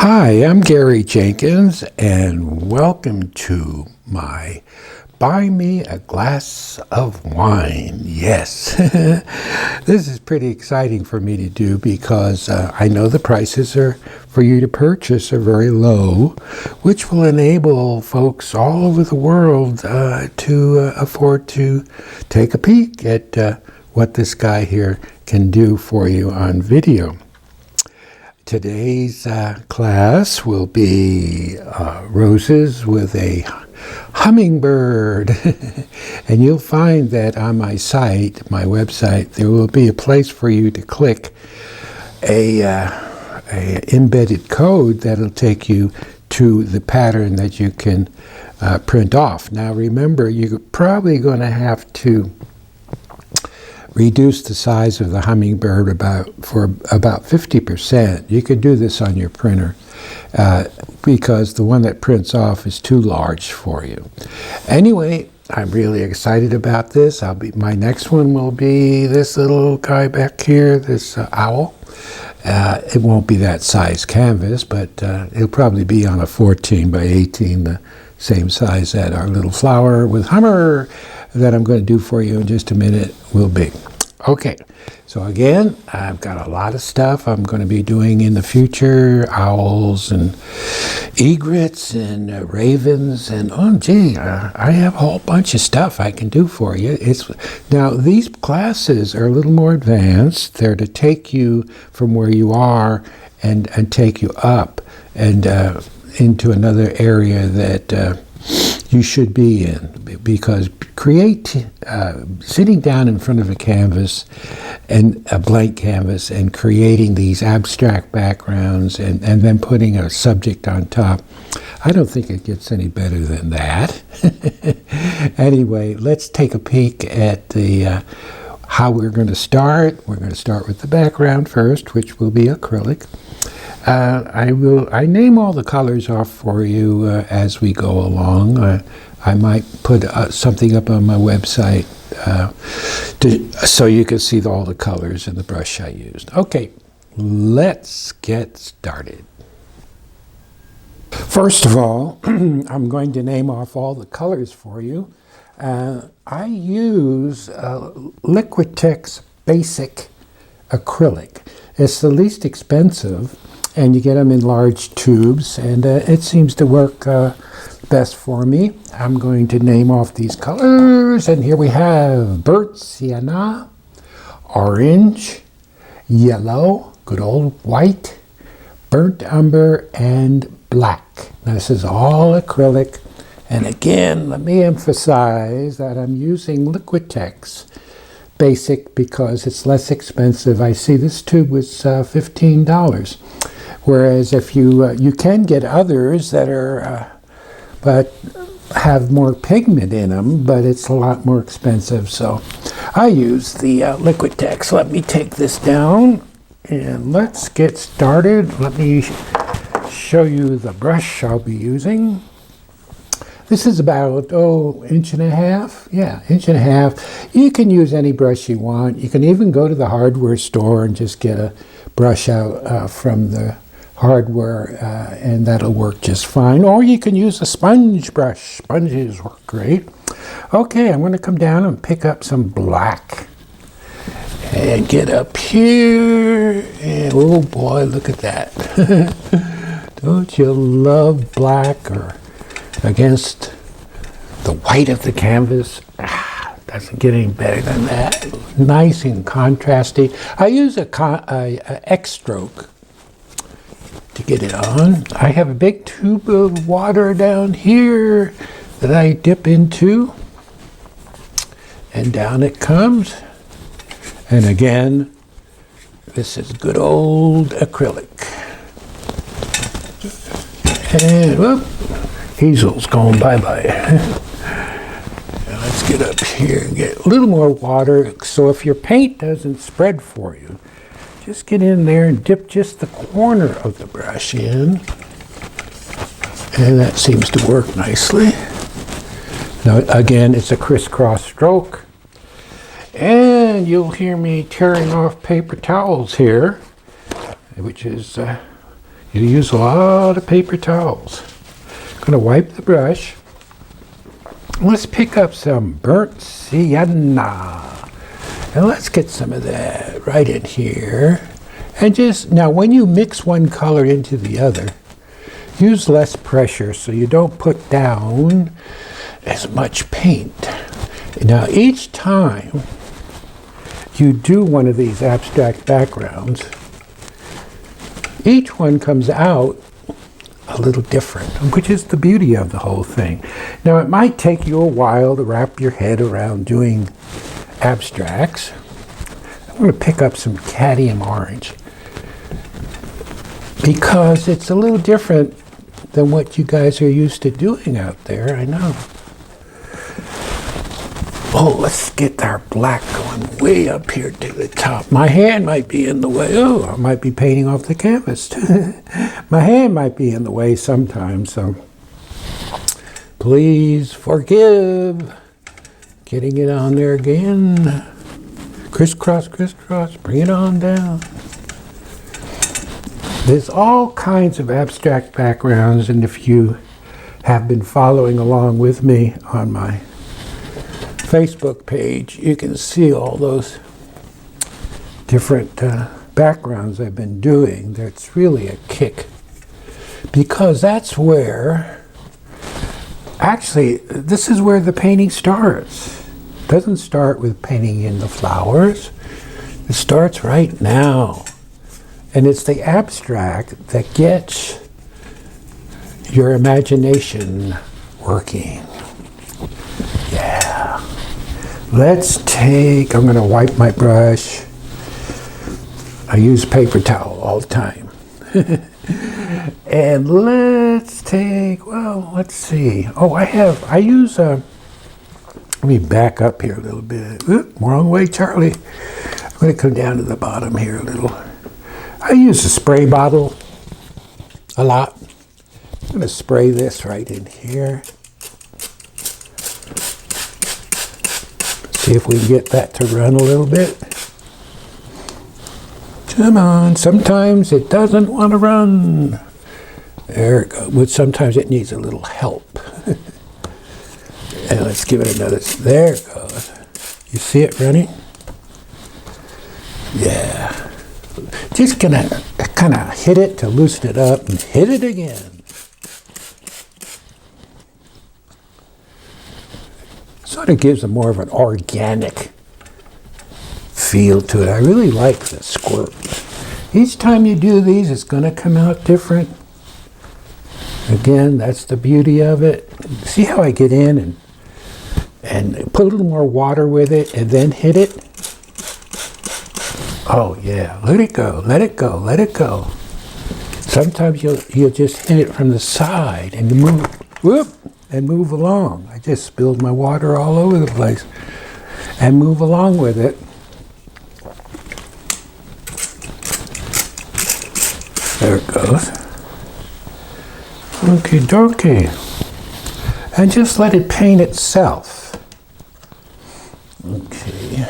Hi, I'm Gary Jenkins, and welcome to my Buy Me a Glass of Wine. Yes, this is pretty exciting for me to do because I know the prices for you to purchase are very low, which will enable folks all over the world to afford to take a peek at what this guy here can do for you on video. Today's class will be roses with a hummingbird. And you'll find that on my site, my website, there will be a place for you to click a embedded code that'll take you to the pattern that you can print off. Now remember, you're probably going to have to reduce the size of the hummingbird for about 50%. You could do this on your printer because the one that prints off is too large for you. Anyway, I'm really excited about this. My next one will be this little guy back here, this owl. It won't be that size canvas, but it'll probably be on a 14 by 18, the same size that our little flower with hummer that I'm going to do for you in just a minute will be. Okay, so again, I've got a lot of stuff I'm going to be doing in the future, owls and egrets and ravens, and I have a whole bunch of stuff I can do for you. Now, these classes are a little more advanced. They're to take you from where you are and take you up and into another area that you should be in, because sitting down in front of a canvas and a blank canvas and creating these abstract backgrounds and then putting a subject on top, I don't think it gets any better than that. Anyway, let's take a peek at how we're going to start. We're going to start with the background first, which will be acrylic. I name all the colors off for you as we go along. I might put something up on my website so you can see all the colors and the brush I used. Okay, let's get started. First of all, I'm going to name off all the colors for you. I use Liquitex Basic Acrylic. It's the least expensive, and you get them in large tubes, and it seems to work best for me. I'm going to name off these colors, and here we have burnt sienna, orange, yellow, good old white, burnt umber, and black. Now, this is all acrylic, and again, let me emphasize that I'm using Liquitex Basic because it's less expensive. I see this tube was $15. Whereas if you can get others that are, but have more pigment in them, but it's a lot more expensive. So I use the Liquitex. Let me take this down and let's get started. Let me show you the brush I'll be using. This is about, inch and a half. Yeah, inch and a half. You can use any brush you want. You can even go to the hardware store and just get a brush out from the hardware, and that'll work just fine. Or you can use a sponge brush. Sponges work great. Okay, I'm going to come down and pick up some black and get up here. And oh boy, look at that. Don't you love black or against the white of the canvas? Doesn't get any better than that. Nice and contrasty. I use a X stroke to get it on. I have a big tube of water down here that I dip into, and down it comes. And again, this is good old acrylic. And whoop, easel's going bye-bye. Let's get up here and get a little more water, so if your paint doesn't spread for you, just get in there and dip just the corner of the brush in. And that seems to work nicely. Now, again, it's a crisscross stroke. And you'll hear me tearing off paper towels here, which is You use a lot of paper towels. I'm going to wipe the brush. Let's pick up some burnt sienna. And let's get some of that right in here. And just, now when you mix one color into the other, use less pressure so you don't put down as much paint. Now each time you do one of these abstract backgrounds, each one comes out a little different, which is the beauty of the whole thing. Now it might take you a while to wrap your head around doing abstracts. I'm going to pick up some cadmium orange because it's a little different than what you guys are used to doing out there, I know. Oh, let's get our black going way up here to the top. My hand might be in the way. Oh, I might be painting off the canvas. My hand might be in the way sometimes, so please forgive. Getting it on there again. Crisscross, crisscross, bring it on down. There's all kinds of abstract backgrounds, and if you have been following along with me on my Facebook page, you can see all those different backgrounds I've been doing. That's really a kick, because that's where, actually, this is where the painting starts. It doesn't start with painting in the flowers. It starts right now. And it's the abstract that gets your imagination working. Yeah. Let's take, I'm going to wipe my brush. I use paper towel all the time. And let's take, well, let's see. Oh, I use let me back up here a little bit. Oop, wrong way, Charlie. I'm going to come down to the bottom here a little. I use a spray bottle a lot. I'm going to spray this right in here. See if we can get that to run a little bit. Come on, sometimes it doesn't want to run. There it goes. But sometimes it needs a little help. And let's give it another, there it goes. You see it running? Yeah. Just gonna kind of hit it to loosen it up and hit it again. Sort of gives a more of an organic feel to it. I really like the squirt. Each time you do these, it's going to come out different. Again, that's the beauty of it. See how I get in and put a little more water with it and then hit it? Oh yeah, let it go, let it go, let it go. Sometimes you'll just hit it from the side and move, whoop, and move along. I just spilled my water all over the place. And move along with it. There it goes. Okie dokie. And just let it paint itself. Okay.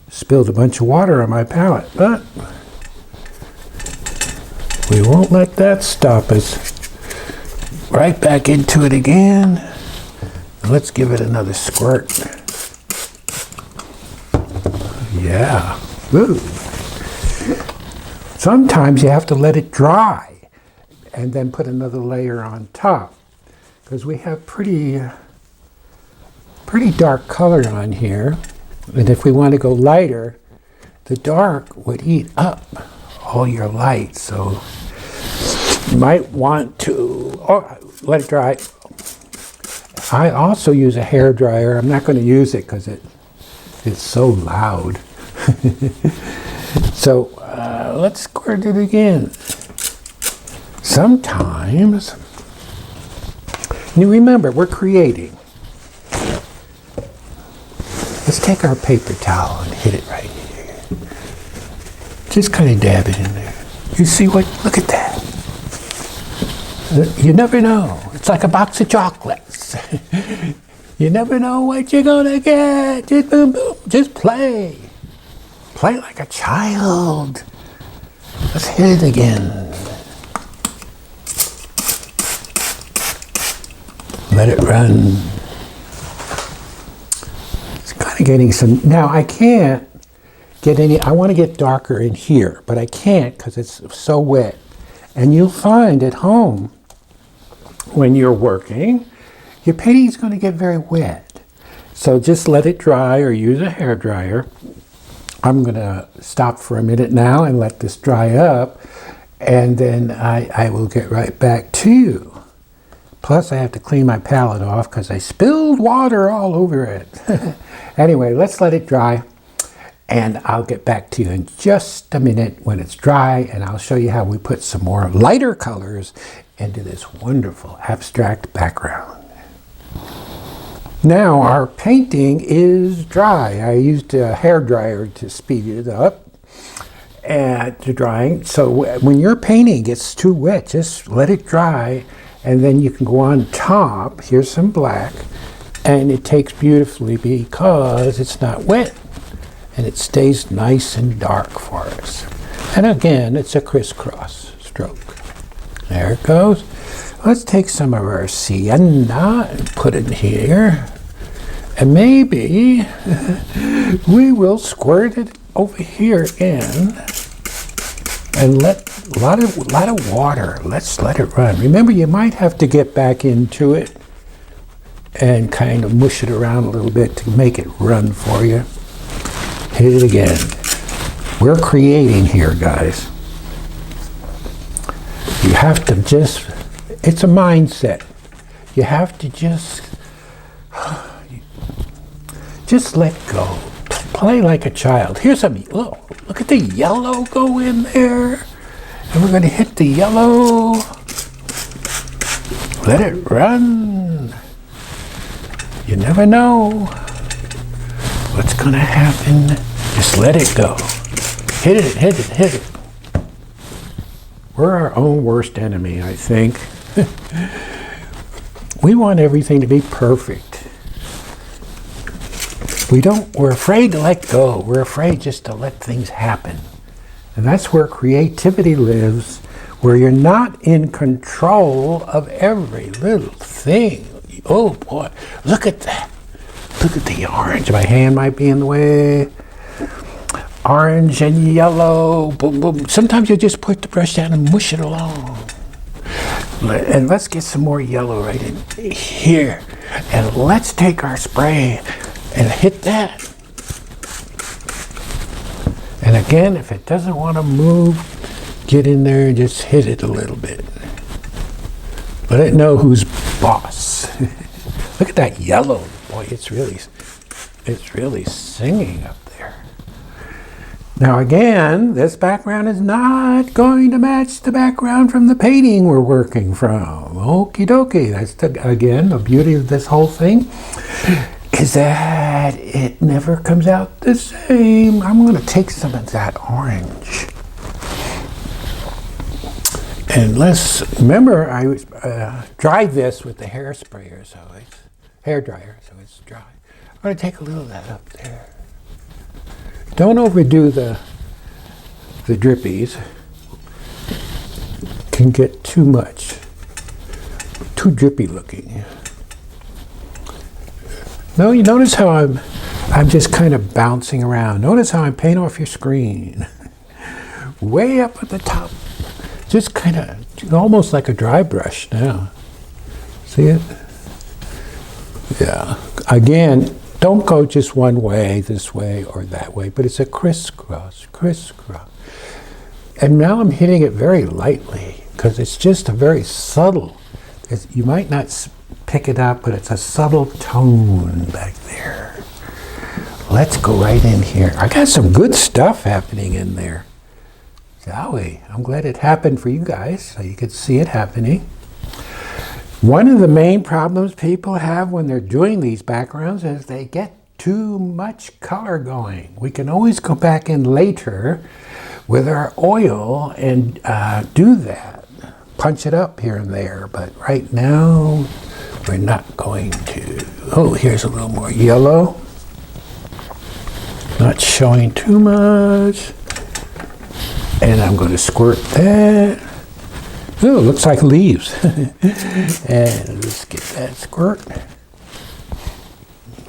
Spilled a bunch of water on my palette, but we won't let that stop us. Right back into it again. Let's give it another squirt. Yeah. Ooh. Sometimes you have to let it dry and then put another layer on top, because we have pretty dark color on here. And if we want to go lighter, the dark would eat up all your light. So you might want to let it dry. I also use a hair dryer. I'm not going to use it because it's so loud. So let's squirt it again. Sometimes, you remember, we're creating. Let's take our paper towel and hit it right here. Just kind of dab it in there. You see what? Look at that. You never know. It's like a box of chocolates. You never know what you're gonna get. Just boom, boom. Just play. Play like a child. Let's hit it again. Let it run. It's kind of getting some, now I can't get any, I want to get darker in here, but I can't because it's so wet. And you'll find at home, when you're working, your painting is going to get very wet. So just let it dry or use a hair dryer. I'm going to stop for a minute now and let this dry up, and then I will get right back to you. Plus I have to clean my palette off because I spilled water all over it. Anyway, let's let it dry, and I'll get back to you in just a minute when it's dry, and I'll show you how we put some more lighter colors into this wonderful abstract background. Now our painting is dry. I used a hair dryer to speed it up and to drying. So when your painting gets too wet, just let it dry, and then you can go on top. Here's some black, and it takes beautifully because it's not wet, and it stays nice and dark for us. And again, it's a crisscross stroke. There it goes. Let's take some of our sienna and put it here. And maybe we will squirt it over here in and let a lot of water. Let's let it run. Remember, you might have to get back into it and kind of mush it around a little bit to make it run for you. Hit it again. We're creating here, guys. You have to just, it's a mindset. You have to just let go. Play like a child. Here's some, look at the yellow go in there. And we're going to hit the yellow. Let it run. You never know what's going to happen. Just let it go. Hit it, hit it, hit it. We're our own worst enemy, I think. We want everything to be perfect. We're afraid to let go. We're afraid just to let things happen. And that's where creativity lives, where you're not in control of every little thing. Oh boy, look at that. Look at the orange. My hand might be in the way. Orange and yellow, boom, boom. Sometimes you just put the brush down and mush it along. And let's get some more yellow right in here. And let's take our spray and hit that. And again, if it doesn't want to move, get in there and just hit it a little bit. Let it know who's boss. Look at that yellow. Boy, it's really singing up there. Now again, this background is not going to match the background from the painting we're working from. Okie dokie. That's again the beauty of this whole thing, is that it never comes out the same. I'm going to take some of that orange. And let's remember, I dried this with the hair dryer, so it's dry. I'm going to take a little of that up there. Don't overdo the drippies. Can get too much, too drippy looking. No, you notice how I'm just kind of bouncing around. Notice how I'm painting off your screen. Way up at the top. Just kind of, almost like a dry brush now. See it? Yeah. Again, don't go just one way, this way or that way, but it's a crisscross, crisscross. And now I'm hitting it very lightly because it's just a very subtle, you might not pick it up, but it's a subtle tone back there. Let's go right in here. I got some good stuff happening in there. Shall we? I'm glad it happened for you guys so you could see it happening. One of the main problems people have when they're doing these backgrounds is they get too much color going. We can always go back in later with our oil and do that. Punch it up here and there, but right now we're not going to. Oh, here's a little more yellow. Not showing too much. And I'm going to squirt that. Ooh, looks like leaves. And let's get that squirt.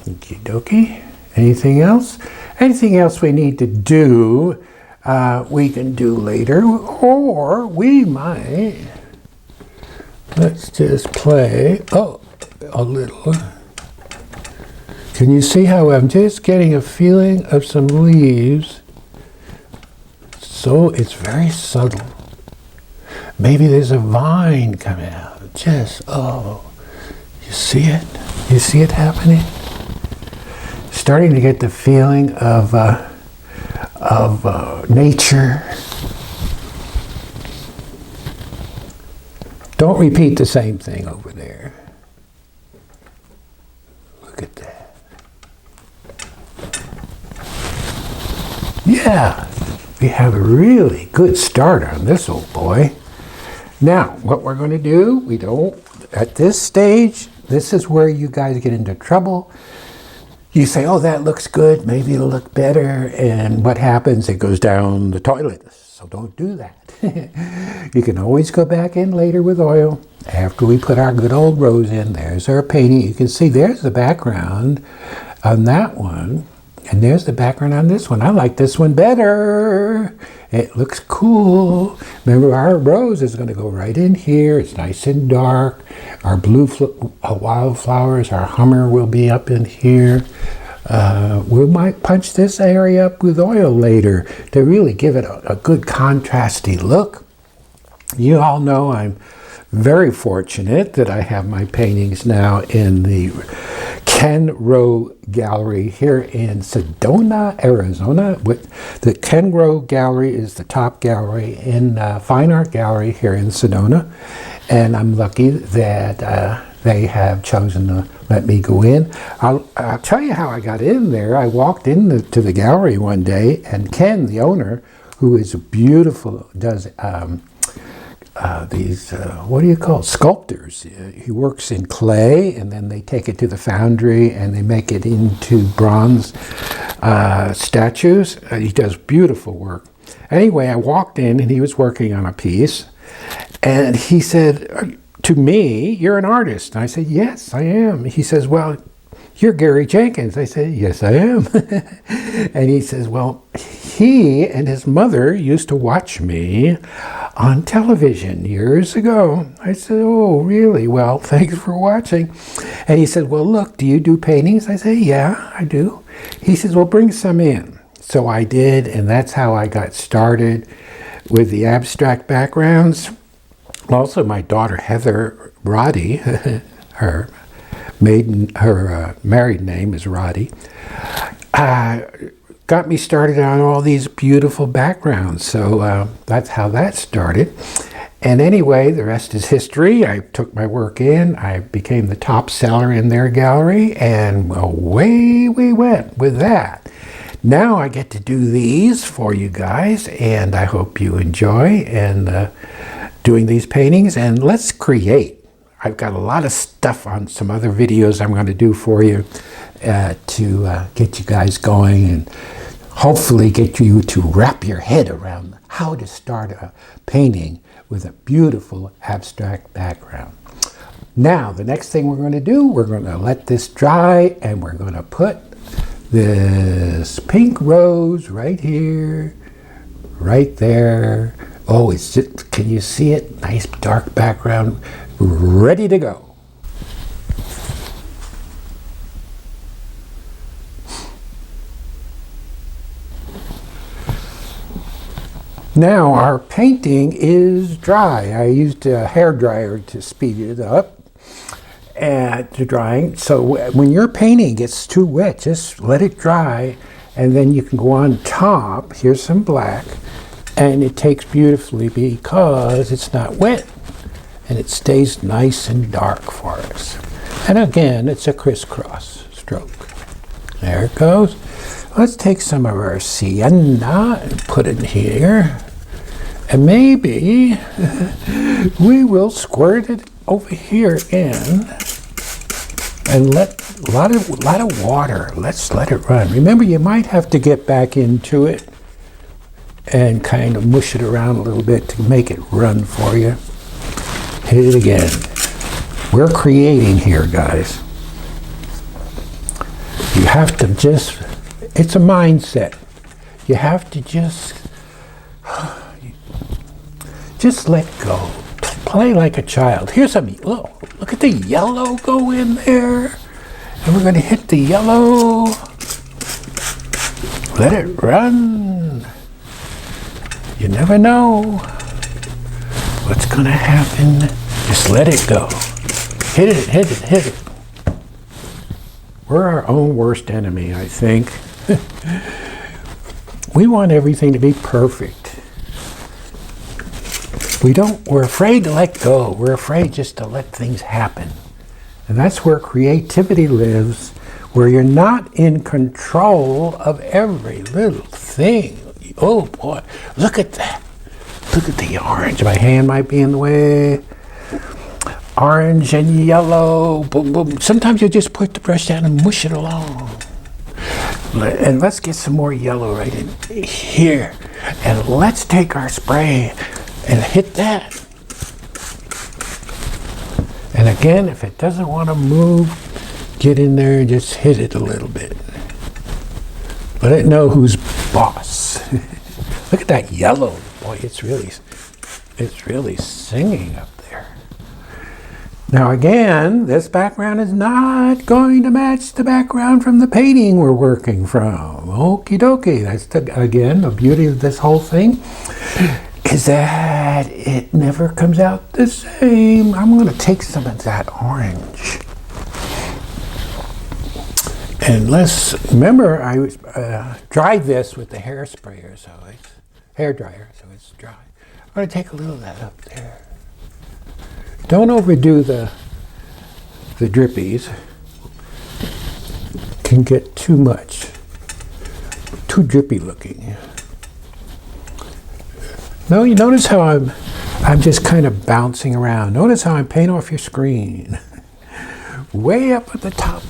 Okie dokie. Anything else? Anything else we need to do, we can do later, or we might, let's just play, a little. Can you see how I'm just getting a feeling of some leaves? So it's very subtle. Maybe there's a vine coming out. Just, you see it? You see it happening? Starting to get the feeling of nature. Don't repeat the same thing over there. Look at that. Yeah, we have a really good start on this old boy. Now, what we're going to do, at this stage, this is where you guys get into trouble. You say, oh, that looks good, maybe it'll look better, and what happens? It goes down the toilet. So don't do that. You can always go back in later with oil. After we put our good old rose in, there's our painting. You can see there's the background on that one, and there's the background on this one. I like this one better. It looks cool. Remember, our rose is going to go right in here. It's nice and dark. Our blue wildflowers, our hummer will be up in here. We might punch this area up with oil later to really give it a good contrasty look. You all know I'm very fortunate that I have my paintings now in the Ken Rowe Gallery here in Sedona, Arizona. The Ken Rowe Gallery is the top gallery in Fine Art Gallery here in Sedona, and I'm lucky that they have chosen to let me go in. I'll tell you how I got in there. I walked into the gallery one day, and Ken, the owner, who is beautiful, does these, what do you call it, sculptors. He works in clay, and then they take it to the foundry, and they make it into bronze statues. He does beautiful work. Anyway, I walked in, and he was working on a piece, and he said to me, "You're an artist." And I said, "Yes, I am." He says, "Well, you're Gary Jenkins." I said, "Yes, I am." And he says, "Well, he and his mother used to watch me on television years ago." I said, "Oh, really? Well, thanks for watching." And he said, "Well, look, do you do paintings?" I said, "Yeah, I do." He says, "Well, bring some in." So I did, and that's how I got started with the abstract backgrounds. Also, my daughter Heather Roddy, her married name is Roddy, got me started on all these beautiful backgrounds. So that's how that started. And anyway, the rest is history. I took my work in. I became the top seller in their gallery, and away we went with that. Now I get to do these for you guys, and I hope you enjoy and doing these paintings. And let's create. I've got a lot of stuff on some other videos I'm going to do for you to get you guys going and hopefully get you to wrap your head around how to start a painting with a beautiful abstract background. Now, the next thing we're going to do, we're going to let this dry, and we're going to put this pink rose right here, right there. Oh, it's just, can you see it? Nice dark background, ready to go. Now our painting is dry. I used a hairdryer to speed it up to drying. So when your painting gets too wet, just let it dry, and then you can go on top. Here's some black, and it takes beautifully because it's not wet, and it stays nice and dark for us. And again, it's a crisscross stroke. There it goes. Let's take some of our sienna and put it here. And maybe we will squirt it over here in and let a lot of water. Let's let it run. Remember, you might have to get back into it and kind of mush it around a little bit to make it run for you. Hit it again. We're creating here, guys. You have to just, it's a mindset. You have to just let go. Play like a child. Here's something. Look at the yellow go in there. And we're going to hit the yellow. Let it run. You never know what's going to happen. Just let it go. Hit it, hit it, hit it. We're our own worst enemy, I think. We want everything to be perfect. We're afraid to let go. We're afraid just to let things happen. And that's where creativity lives, where you're not in control of every little thing. Oh boy, look at that. Look at the orange. My hand might be in the way. Orange and yellow. Boom, boom. Sometimes you just put the brush down and mush it along. And let's get some more yellow right in here. And let's take our spray and hit that. And again, if it doesn't want to move, get in there and just hit it a little bit. Let it know who's boss. Look at that yellow. Boy, it's really singing up there. Now again, this background is not going to match the background from the painting we're working from. Okie dokie. That's again the beauty of this whole thing, is that it never comes out the same. I'm going to take some of that orange. And let's remember, I dried this with the hair sprayer, hair dryer, so it's dry. I'm going to take a little of that up there. Don't overdo the drippies. Can get too much, too drippy looking. No, you notice how I'm just kind of bouncing around. Notice how I'm painting off your screen. Way up at the top.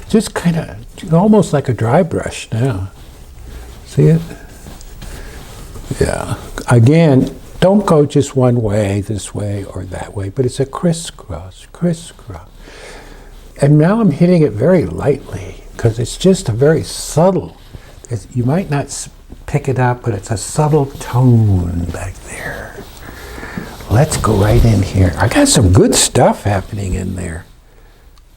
Just kind of, almost like a dry brush now. See it? Yeah. Again, don't go just one way, this way or that way, but it's a crisscross, crisscross. And now I'm hitting it very lightly because it's just a very subtle, you might not pick it up, but it's a subtle tone back there. Let's go right in here. I got some good stuff happening in there.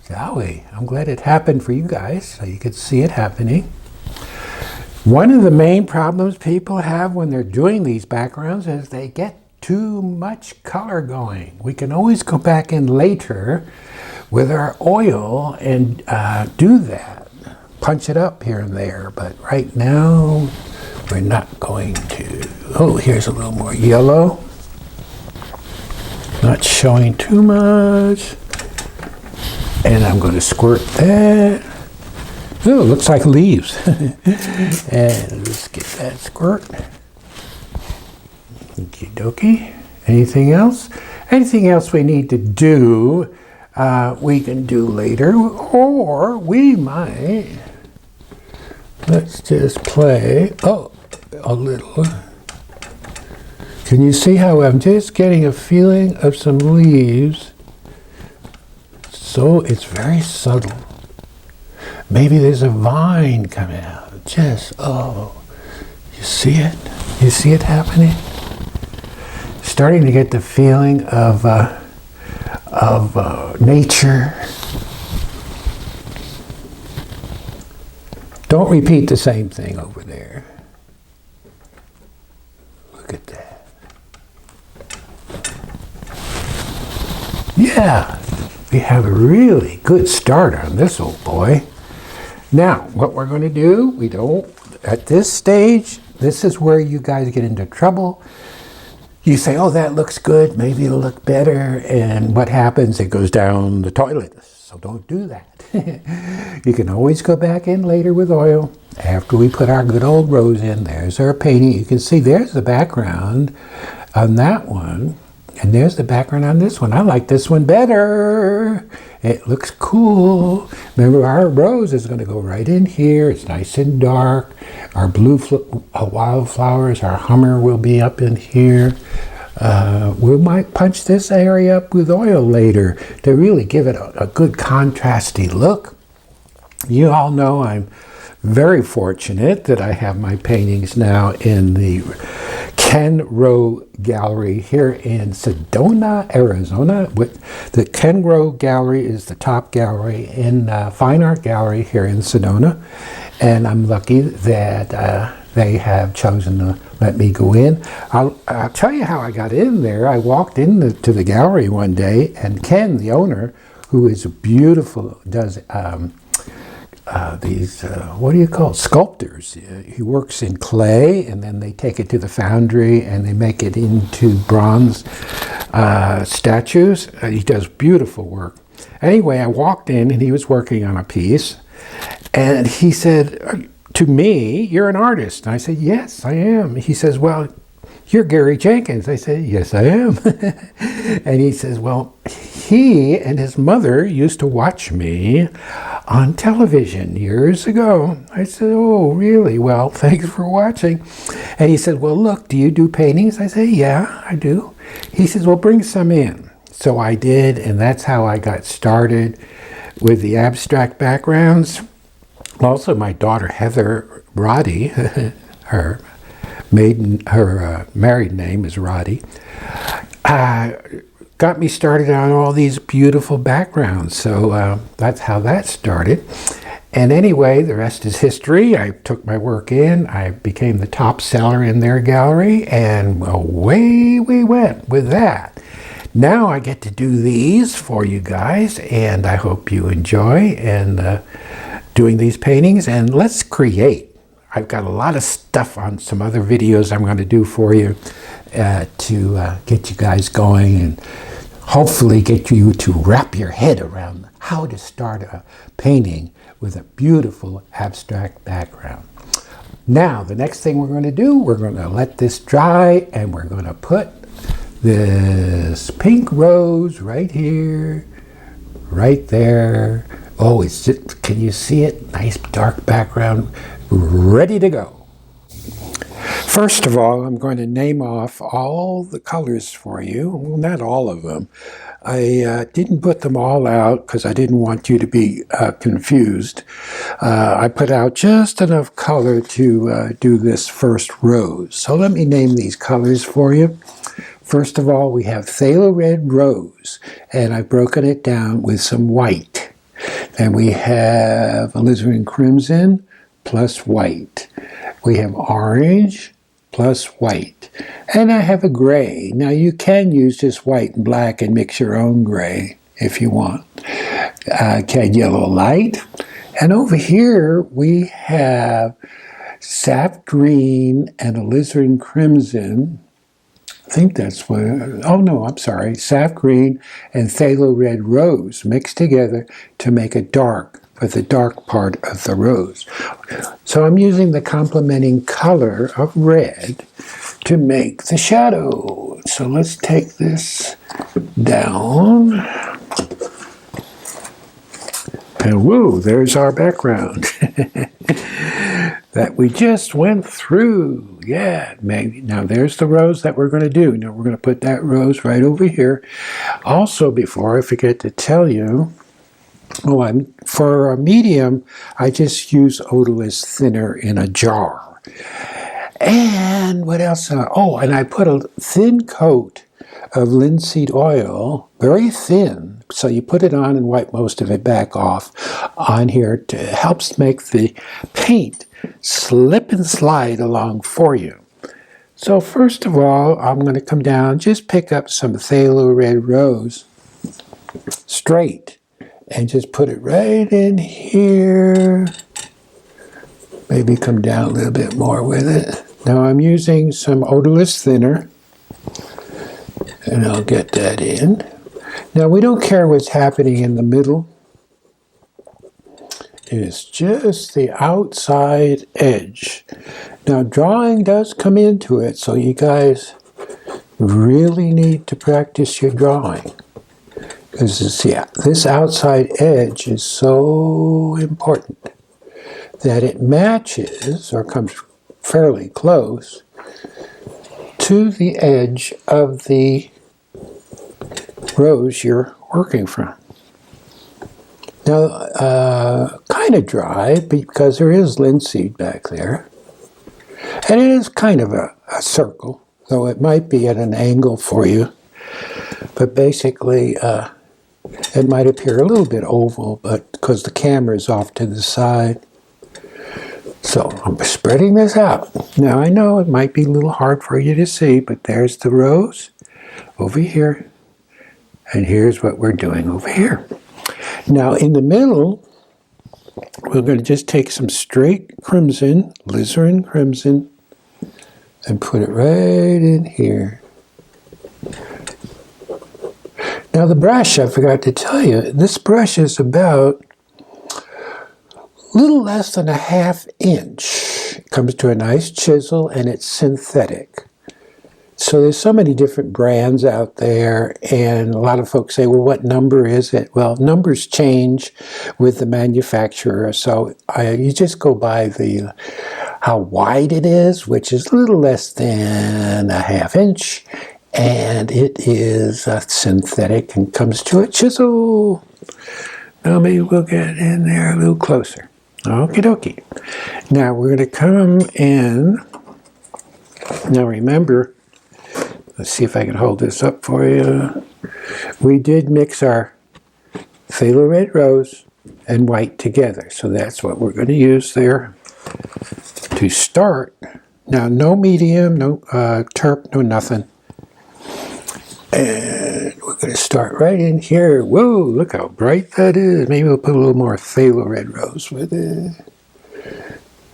Zowie, I'm glad it happened for you guys, so you could see it happening. One of the main problems people have when they're doing these backgrounds is they get too much color going. We can always go back in later with our oil and do that. Punch it up here and there, but right now we're not going to. Oh, here's a little more yellow. Not showing too much. And I'm going to squirt that. Oh, looks like leaves. And let's get that squirt. Okie dokie. Anything else? Anything else we need to do, we can do later. Or we might, let's just play, a little. Can you see how I'm just getting a feeling of some leaves? So it's very subtle. Maybe there's a vine coming out. Just, you see it? You see it happening? Starting to get the feeling of nature. Don't repeat the same thing over there. Look at that. Yeah. We have a really good start on this old boy. Now, what we're going to do, at this stage, this is where you guys get into trouble. You say, oh, that looks good, maybe it'll look better, and what happens? It goes down the toilet. So don't do that. You can always go back in later with oil. After we put our good old rose in, there's our painting. You can see there's the background on that one. And there's the background on this one. I like this one better. It looks cool. Remember, our rose is going to go right in here. It's nice and dark. Our blue wildflowers, our hummer will be up in here. We might punch this area up with oil later to really give it a good contrasty look. You all know I'm very fortunate that I have my paintings now in the Ken Rowe Gallery here in Sedona, Arizona. The Ken Rowe Gallery is the top gallery in Fine Art Gallery here in Sedona, and I'm lucky that they have chosen to let me go in. I'll tell you how I got in there. I walked into the gallery one day, and Ken, the owner, who is beautiful, does these, what do you call it, sculptors. He works in clay, and then they take it to the foundry, and they make it into bronze statues. He does beautiful work. Anyway, I walked in, and he was working on a piece, and he said to me, "You're an artist." And I said, "Yes, I am." He says, "Well, you're Gary Jenkins." I said, "Yes, I am." And he says, "Well, he and his mother used to watch me on television years ago." I said, "Oh, really? Well, thanks for watching." And he said, "Well, look, do you do paintings?" I said, "Yeah, I do." He says, "Well, bring some in." So I did, and that's how I got started with the abstract backgrounds. Also, my daughter Heather Roddy, her married name is Roddy, got me started on all these beautiful backgrounds. So that's how that started. And anyway, the rest is history. I took my work in. I became the top seller in their gallery, and away we went with that. Now I get to do these for you guys, and I hope you enjoy and doing these paintings. And let's create. I've got a lot of stuff on some other videos I'm going to do for you to get you guys going and hopefully get you to wrap your head around how to start a painting with a beautiful abstract background. Now, the next thing we're going to do, we're going to let this dry, and we're going to put this pink rose right here, right there. Oh, it's just, can you see it? Nice dark background, ready to go. First of all, I'm going to name off all the colors for you. Well, not all of them. I didn't put them all out because I didn't want you to be confused. I put out just enough color to do this first rose. So let me name these colors for you. First of all, we have Phthalo Red Rose, and I've broken it down with some white. And we have alizarin crimson plus white. We have orange plus white. And I have a gray. Now you can use just white and black and mix your own gray if you want. Cad yellow light. And over here we have sap green and alizarin crimson. I think that's what, oh no, I'm sorry, sap green and phthalo red rose mixed together to make a dark for the dark part of the rose. So I'm using the complementing color of red to make the shadow. So let's take this down. And woo, there's our background that we just went through. Yeah, maybe. Now there's the rose that we're going to do. Now we're going to put that rose right over here. Also, before I forget to tell you, for a medium, I just use odorless thinner in a jar. And what else? And I put a thin coat of linseed oil, very thin, so you put it on and wipe most of it back off on here to helps make the paint slip and slide along for you. So first of all, I'm going to come down, just pick up some phthalo red rose straight and just put it right in here. Maybe come down a little bit more with it. Now I'm using some odorless thinner, and I'll get that in. Now we don't care what's happening in the middle. It's just the outside edge. Now drawing does come into it, so you guys really need to practice your drawing. Because this outside edge is so important that it matches or comes fairly close to the edge of the rose you're working from. Now, kind of dry because there is linseed back there. And it is kind of a circle, though it might be at an angle for you. But basically, it might appear a little bit oval, but because the camera is off to the side. So I'm spreading this out. Now I know it might be a little hard for you to see, but there's the rose over here. And here's what we're doing over here. Now in the middle, we're going to just take some straight crimson, alizarin crimson, and put it right in here. Now the brush, I forgot to tell you, this brush is about a little less than a ½ inch. It comes to a nice chisel and it's synthetic. So there's so many different brands out there, and a lot of folks say, well, what number is it? Well, numbers change with the manufacturer, so you just go by the how wide it is, which is a little less than a ½ inch, and it is synthetic and comes to a chisel. Now maybe we'll get in there a little closer. Okie dokie. Now we're going to come in. Now remember, let's see if I can hold this up for you. We did mix our phthalo red rose and white together, so that's what we're going to use there to start. Now, no medium, no terp, no nothing. And we're going to start right in here. Whoa, look how bright that is. Maybe we'll put a little more phthalo red rose with it.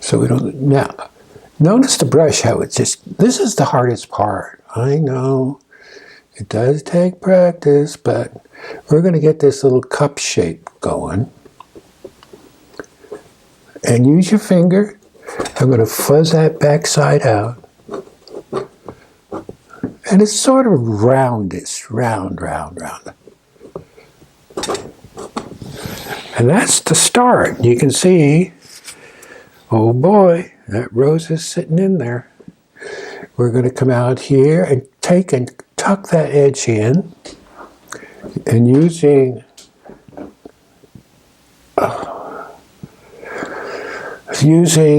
So we don't, now, notice the brush, how it's just, this is the hardest part. I know, it does take practice, but we're going to get this little cup shape going. And use your finger. I'm going to fuzz that back side out. And it's sort of roundish, round. And that's the start. You can see, oh boy, that rose is sitting in there. We're going to come out here and take and tuck that edge in. And using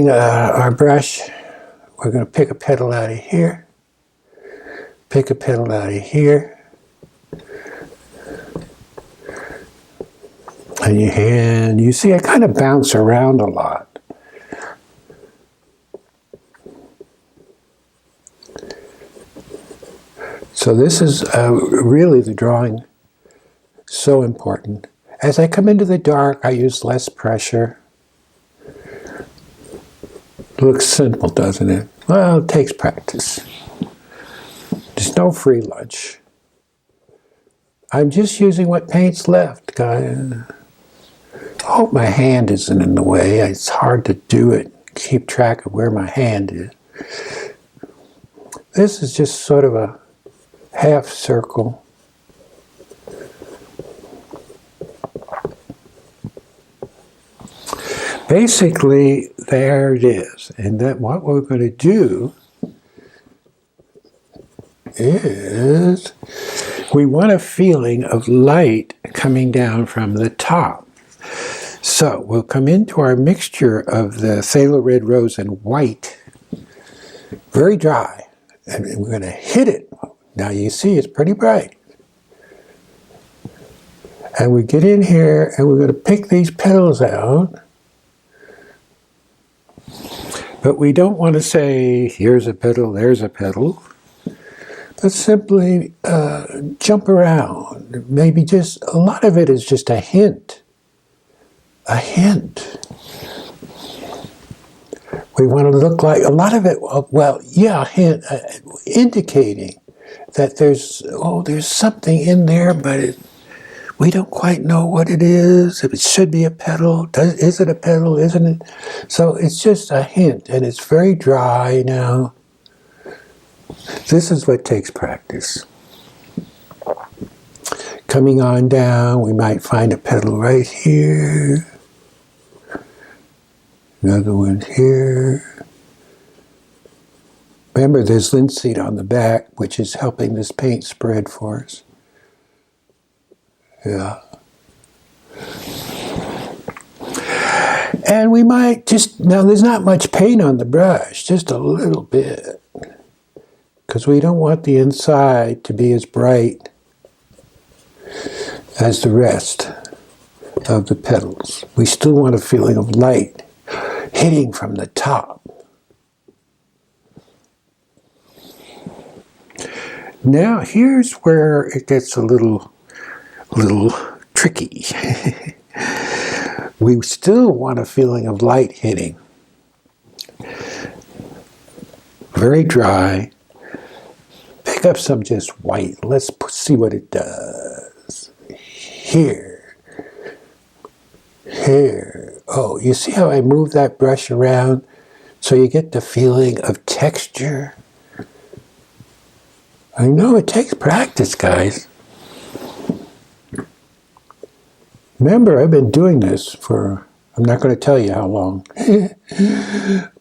our brush, we're going to pick a petal out of here. Pick a petal out of here. And you see I kind of bounce around a lot. So this is really the drawing so important. As I come into the dark, I use less pressure. Looks simple, doesn't it? Well, it takes practice. There's no free lunch. I'm just using what paint's left, guys. I hope my hand isn't in the way. It's hard to do it, keep track of where my hand is. This is just sort of a half circle. Basically, there it is. And then what we're going to do is we want a feeling of light coming down from the top. So we'll come into our mixture of the phthalo red rose and white, very dry, and we're going to hit it. Now you see it's pretty bright. And we get in here and we're going to pick these petals out. But we don't want to say, here's a petal, there's a petal. But simply jump around. Maybe just, a lot of it is just a hint. A hint. We want to look like, a lot of it, well, yeah, a hint, indicating that there's something in there, but we don't quite know what it is. If it should be a petal, is it a petal, isn't it? So it's just a hint, and it's very dry now. This is what takes practice. Coming on down, we might find a petal right here. Another one here. Remember, there's linseed on the back, which is helping this paint spread for us. Yeah. And we might just, now there's not much paint on the brush, just a little bit. Because we don't want the inside to be as bright as the rest of the petals. We still want a feeling of light hitting from the top. Now here's where it gets a little tricky. We still want a feeling of light hitting. Very dry. Pick up some just white. Let's see what it does. Here. Oh, you see how I move that brush around so you get the feeling of texture? I know it takes practice, guys. Remember, I've been doing this for, I'm not going to tell you how long,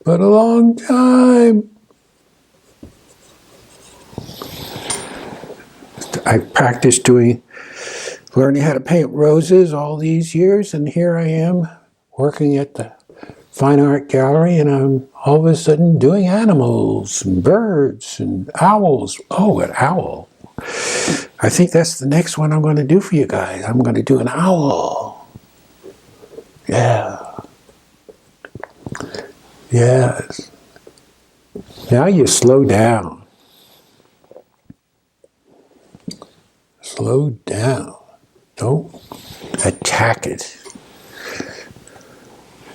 but a long time. I practiced learning how to paint roses all these years, and here I am working at the Fine Art Gallery, and I'm all of a sudden doing animals and birds and owls. Oh, an owl. I think that's the next one I'm going to do for you guys. I'm going to do an owl. Yeah. Yes. Now you slow down. Slow down. Don't attack it.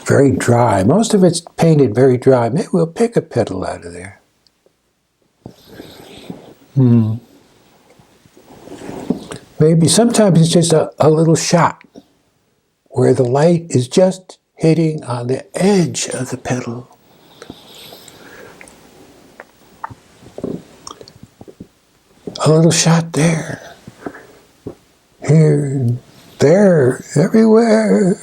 Very dry. Most of it's painted very dry. Maybe we'll pick a petal out of there. Maybe sometimes it's just a little shot where the light is just hitting on the edge of the petal. A little shot there. Here, there, everywhere.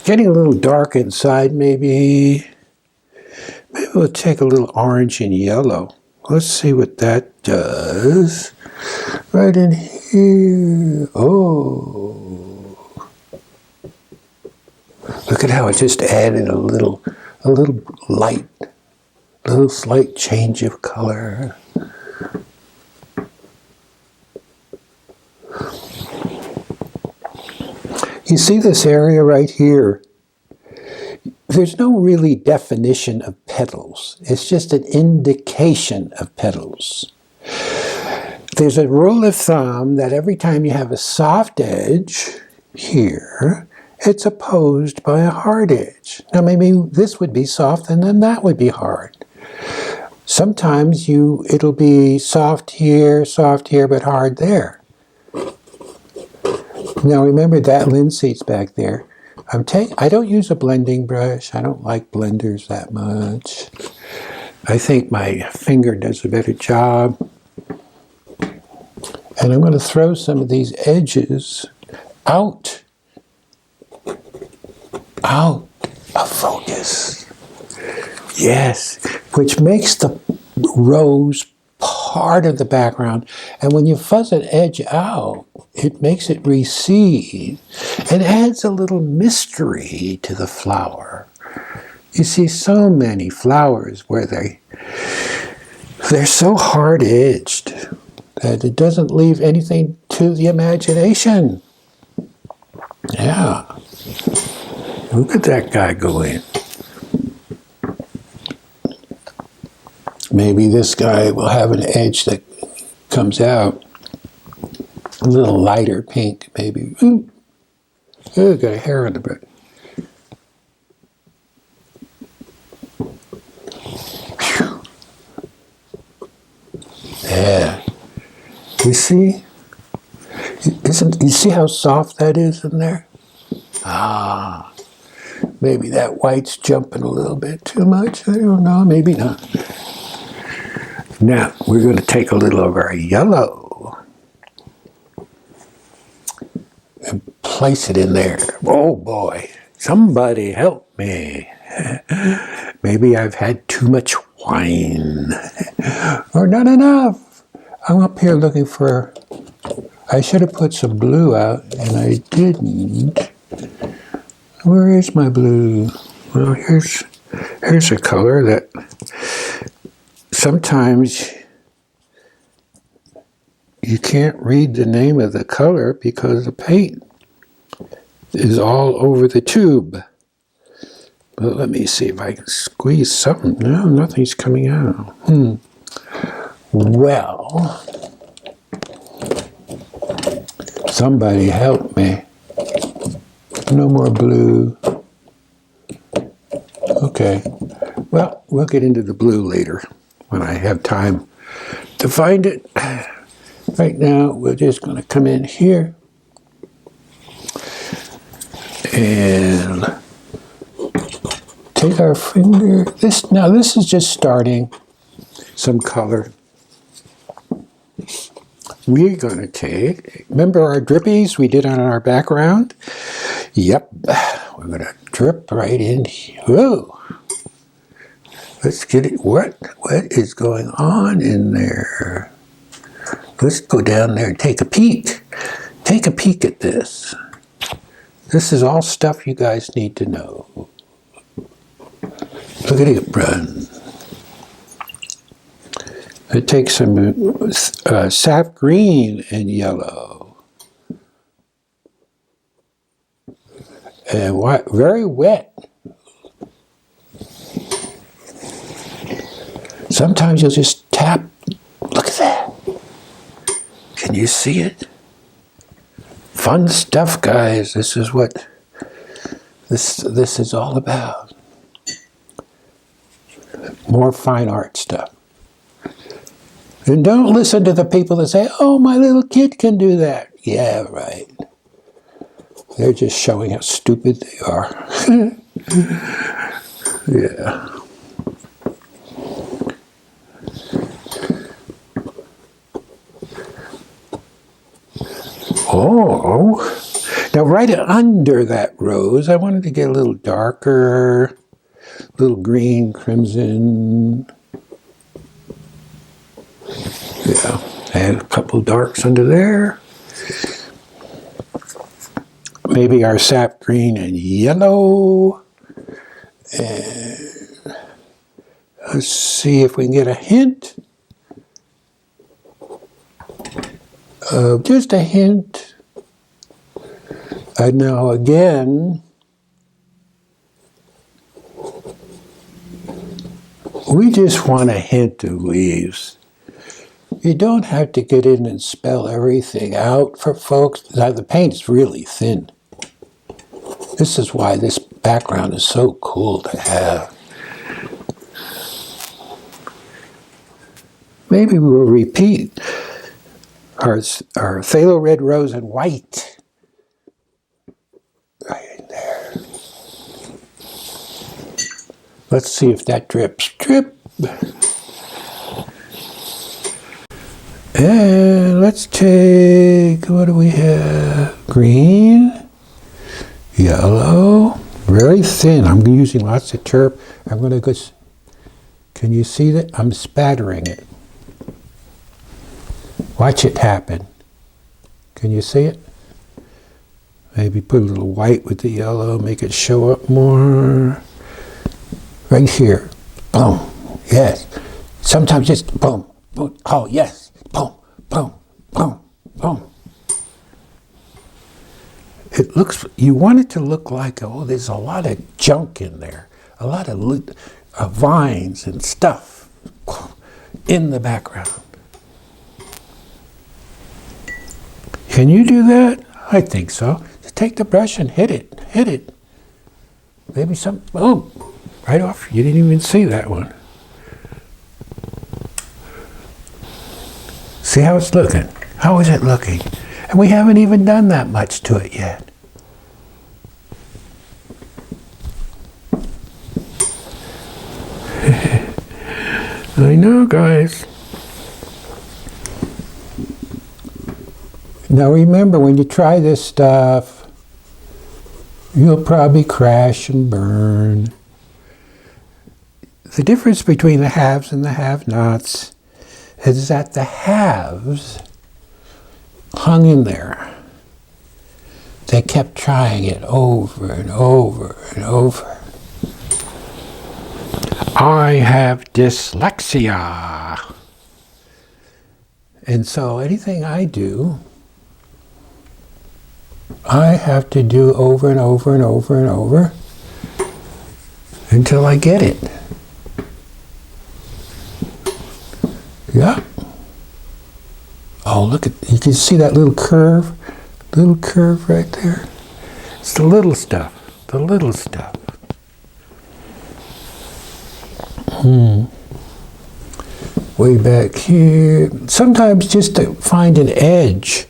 Getting a little dark inside, maybe. Maybe we'll take a little orange and yellow. Let's see what that does. Right in here. Oh. Look at how it just added a little light, a little slight change of color. You see this area right here? There's no really definition of petals. It's just an indication of petals. There's a rule of thumb that every time you have a soft edge here, it's opposed by a hard edge. Now maybe this would be soft and then that would be hard. Sometimes it'll be soft here, but hard there. Now remember that linseed's back there. I don't use a blending brush. I don't like blenders that much. I think my finger does a better job. And I'm going to throw some of these edges out of focus. Yes, which makes the rose part of the background. And when you fuzz an edge out, it makes it recede and adds a little mystery to the flower. You see so many flowers where they're so hard-edged that it doesn't leave anything to the imagination. Yeah. Look at that guy go in. Maybe this guy will have an edge that comes out a little lighter pink, maybe. Ooh, got a hair on the back. Yeah. You see? You see how soft that is in there? Ah. Maybe that white's jumping a little bit too much. I don't know. Maybe not. Now, we're going to take a little of our yellow and place it in there. Oh boy, somebody help me. Maybe I've had too much wine. Or not enough. I'm up here looking for... I should have put some blue out, and I didn't. Where is my blue? Well, here's a color that sometimes you can't read the name of the color because the paint is all over the tube. But let me see if I can squeeze something. No, nothing's coming out. Well, somebody help me. No more blue. Okay. Well, we'll get into the blue later when I have time to find it. Right now, we're just going to come in here and take our finger. Now this is just starting some color. We're going to take, remember our drippies we did on our background? Yep, we're going to drip right in here. Whoa. Let's get it. What is going on in there? Let's go down there and take a peek. Take a peek at this. This is all stuff you guys need to know. Look at it run. It takes some sap green and yellow. And very wet. Sometimes you'll just tap. Look at that. Can you see it? Fun stuff, guys. This is what this is all about. More fine art stuff. And don't listen to the people that say, oh, my little kid can do that. Yeah, right. They're just showing how stupid they are. Yeah. Oh, now right under that rose, I wanted to get a little darker, little green, crimson. Yeah, add a couple darks under there. Maybe our sap green and yellow. And let's see if we can get a hint. Just a hint. And now again, we just want a hint of leaves. You don't have to get in and spell everything out for folks. Now, the paint's really thin. This is why this background is so cool to have. Maybe we'll repeat our phthalo red, rose, and white. Right in there. Let's see if that drips. Drip. And let's take, what do we have? Green, yellow, very thin. I'm using lots of turp. I'm going to go, can you see that? I'm spattering it. Watch it happen. Can you see it? Maybe put a little white with the yellow, make it show up more. Right here. Boom. Yes. Sometimes just boom. Boom. Oh, yes. Boom, boom, boom, boom. It looks, you want it to look like, oh, there's a lot of junk in there. A lot of vines and stuff in the background. Can you do that? I think so. Just take the brush and hit it. Hit it. Maybe some, boom. Right off. You didn't even see that one. See how it's looking? How is it looking? And we haven't even done that much to it yet. I know, guys. Now remember, when you try this stuff, you'll probably crash and burn. The difference between the haves and the have-nots is that the haves hung in there. They kept trying it over and over and over. I have dyslexia. And so anything I do, I have to do over and over and over and over until I get it. Yeah. Oh, look at, you can see that little curve right there. It's the little stuff, the little stuff. Way back here. Sometimes just to find an edge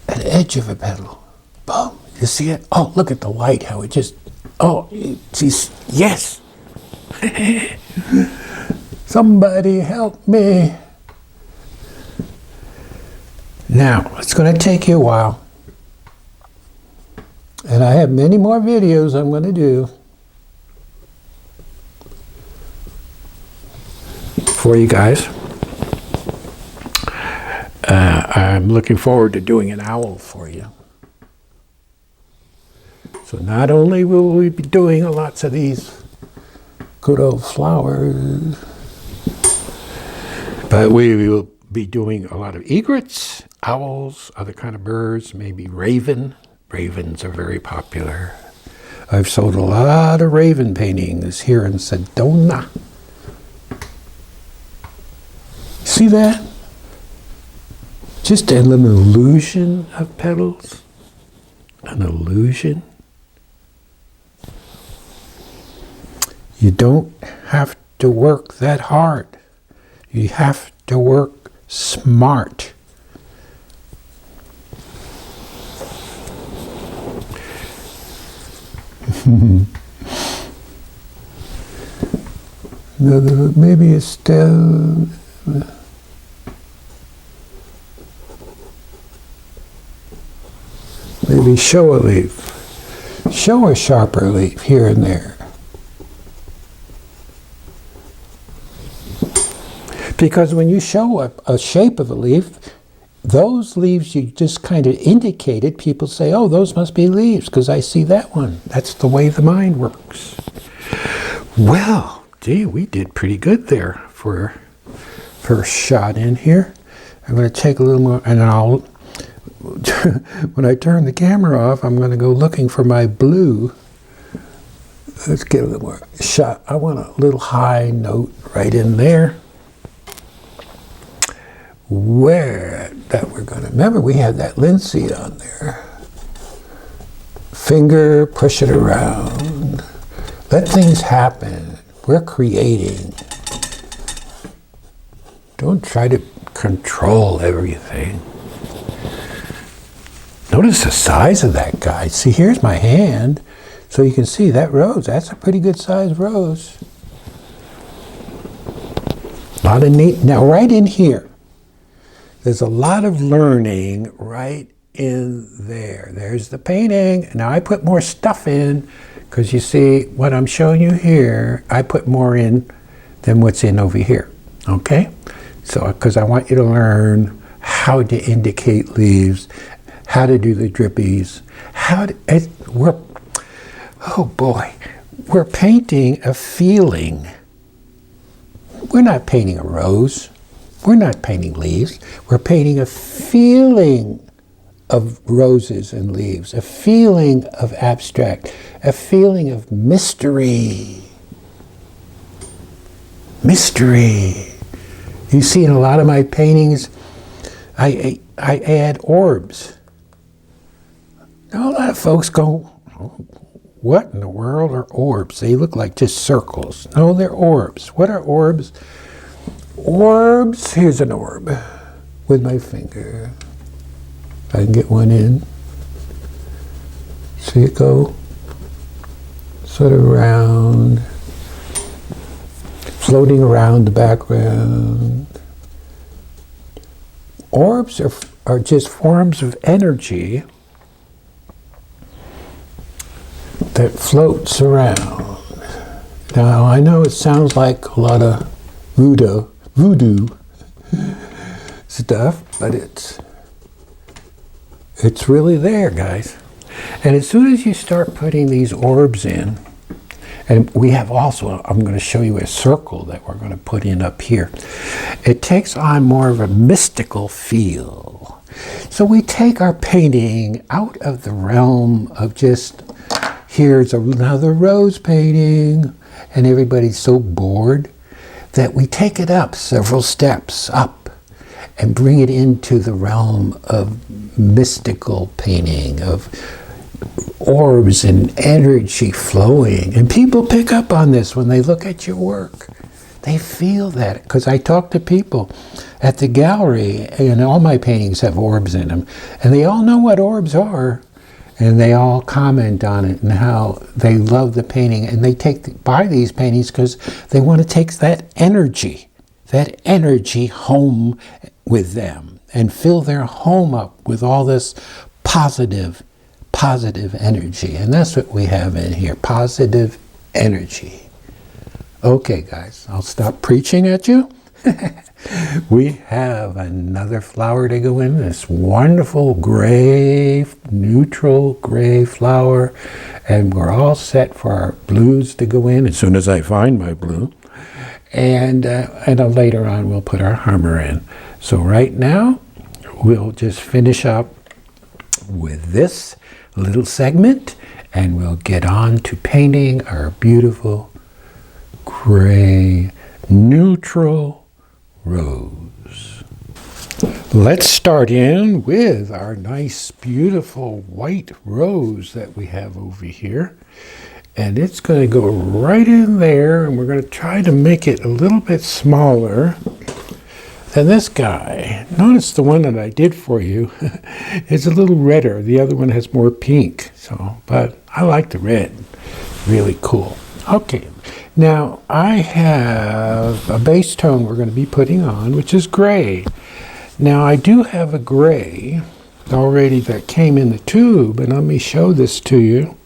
of a petal. Boom, you see it? Oh, look at the light, how it just, oh, geez, yes. Somebody help me. Now, it's going to take you a while. And I have many more videos I'm going to do for you guys. I'm looking forward to doing an owl for you. So not only will we be doing lots of these good old flowers, but we will be doing a lot of egrets, owls, other kind of birds, maybe raven. Ravens are very popular. I've sold a lot of raven paintings here in Sedona. See that? Just an illusion of petals. An illusion. You don't have to work that hard. You have to work smart. Maybe it's still... Maybe show a leaf. Show a sharper leaf here and there. Because when you show a shape of a leaf, those leaves you just kind of indicated, people say, oh, those must be leaves, because I see that one. That's the way the mind works. Well, gee, we did pretty good there for first shot in here. I'm going to take a little more, and I'll, when I turn the camera off, I'm going to go looking for my blue. Let's get a little more shot. I want a little high note right in there. Where that we're going to, remember we had that linseed on there. Finger, push it around. Let things happen. We're creating. Don't try to control everything. Notice the size of that guy. See, here's my hand. So you can see that rose. That's a pretty good sized rose. A lot of neat. Now right in here. There's a lot of learning right in there. There's the painting. Now I put more stuff in because you see what I'm showing you here, I put more in than what's in over here. Okay? So, because I want you to learn how to indicate leaves, how to do the drippies, oh boy, we're painting a feeling. We're not painting a rose. We're not painting leaves. We're painting a feeling of roses and leaves, a feeling of abstract, a feeling of mystery. Mystery. You see in a lot of my paintings, I add orbs. Now a lot of folks go, what in the world are orbs? They look like just circles. No, they're orbs. What are orbs? Orbs, here's an orb with my finger. If I can get one in. See it go sort of around, floating around the background. Orbs are just forms of energy that floats around. Now, I know it sounds like a lot of voodoo stuff, but it's really there, guys. And as soon as you start putting these orbs in, and we have also, I'm going to show you a circle that we're going to put in up here. It takes on more of a mystical feel. So we take our painting out of the realm of just, here's another rose painting, and everybody's so bored that we take it up several steps up and bring it into the realm of mystical painting, of orbs and energy flowing. And people pick up on this when they look at your work. They feel that, because I talk to people at the gallery, and all my paintings have orbs in them, and they all know what orbs are, and they all comment on it and how they love the painting, and they buy these paintings because they want to take that energy home with them and fill their home up with all this positive energy. And that's what we have in here, positive energy. Okay, guys, I'll stop preaching at you. We have another flower to go in, this wonderful gray, neutral gray flower, and we're all set for our blues to go in as soon as I find my blue. And later on we'll put our hammer in. So right now we'll just finish up with this little segment, and we'll get on to painting our beautiful gray neutral rose. Let's start in with our nice beautiful white rose that we have over here, and it's going to go right in there, and we're going to try to make it a little bit smaller than this guy. Notice the one that I did for you is a little redder. The other one has more pink. But I like the red. Really cool. Okay, now I have a base tone we're going to be putting on, which is gray. Now I do have a gray already that came in the tube, and let me show this to you.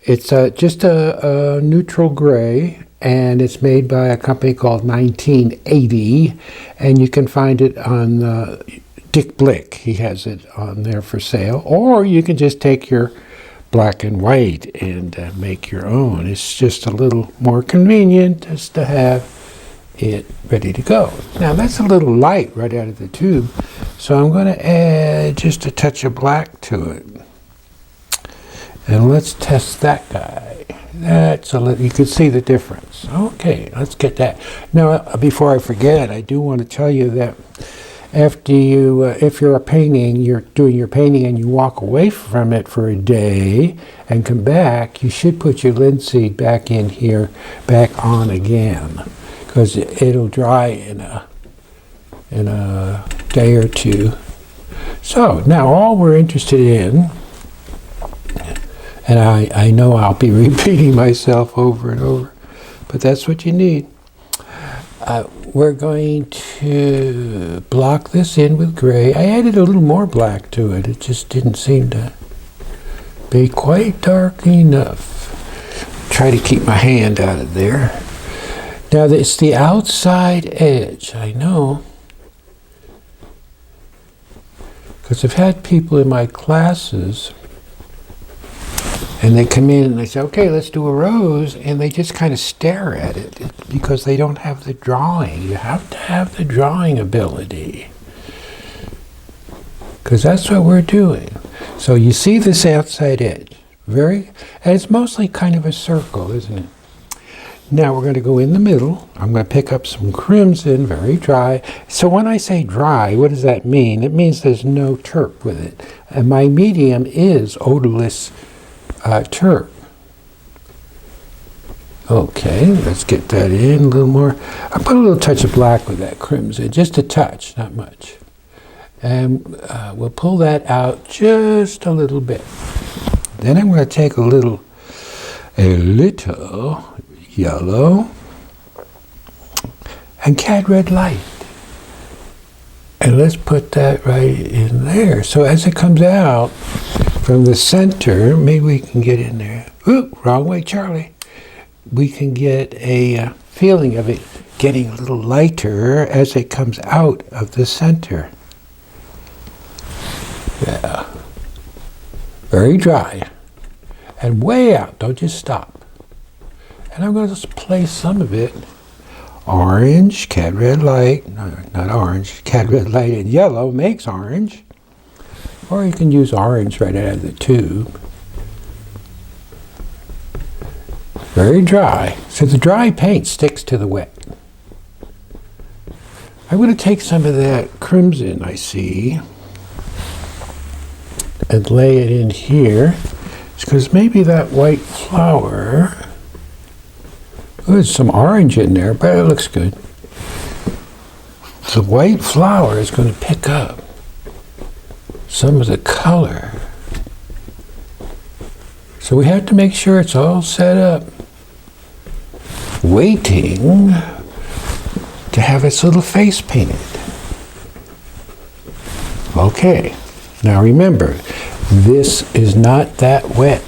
It's just a neutral gray, and it's made by a company called 1980, and you can find it on Dick Blick. He has it on there for sale, or you can just take your black and white and make your own. It's just a little more convenient just to have it ready to go. Now that's a little light right out of the tube, so I'm going to add just a touch of black to it. And let's test that guy. That's a little, you can see the difference. Okay, let's get that. Now, before I forget, I do want to tell you that after you, if you're doing your painting and you walk away from it for a day and come back, you should put your linseed back in here, back on again, because it'll dry in a day or two. So now all we're interested in, and I know I'll be repeating myself over and over, but that's what you need. We're going to block this in with gray. I added a little more black to it. It just didn't seem to be quite dark enough. Try to keep my hand out of there. Now it's the outside edge, I know, because I've had people in my classes, and they come in and they say, okay, let's do a rose, and they just kind of stare at it because they don't have the drawing. You have to have the drawing ability, because that's what we're doing. So you see this outside edge, and it's mostly kind of a circle, isn't it? Now we're going to go in the middle. I'm going to pick up some crimson, very dry. So when I say dry, what does that mean? It means there's no terp with it. And my medium is odorless terp. Okay, let's get that in a little more. I put a little touch of black with that crimson, just a touch, not much. And we'll pull that out just a little bit. Then I'm going to take a little yellow and cad red light. And let's put that right in there. So as it comes out from the center, maybe we can get in there. Ooh, wrong way, Charlie. we can get a feeling of it getting a little lighter as it comes out of the center. Yeah. Very dry. And way out, don't just stop. And I'm going to just place some of it. Orange, Cad Red Light, no, not orange, Cad Red Light and yellow makes orange. Or you can use orange right out of the tube. Very dry. So the dry paint sticks to the wet. I'm going to take some of that crimson I see and lay it in here, because maybe that white flower, there's some orange in there, but it looks good. The white flower is going to pick up some of the color. So we have to make sure it's all set up, waiting to have its little face painted. Okay, now remember, this is not that wet.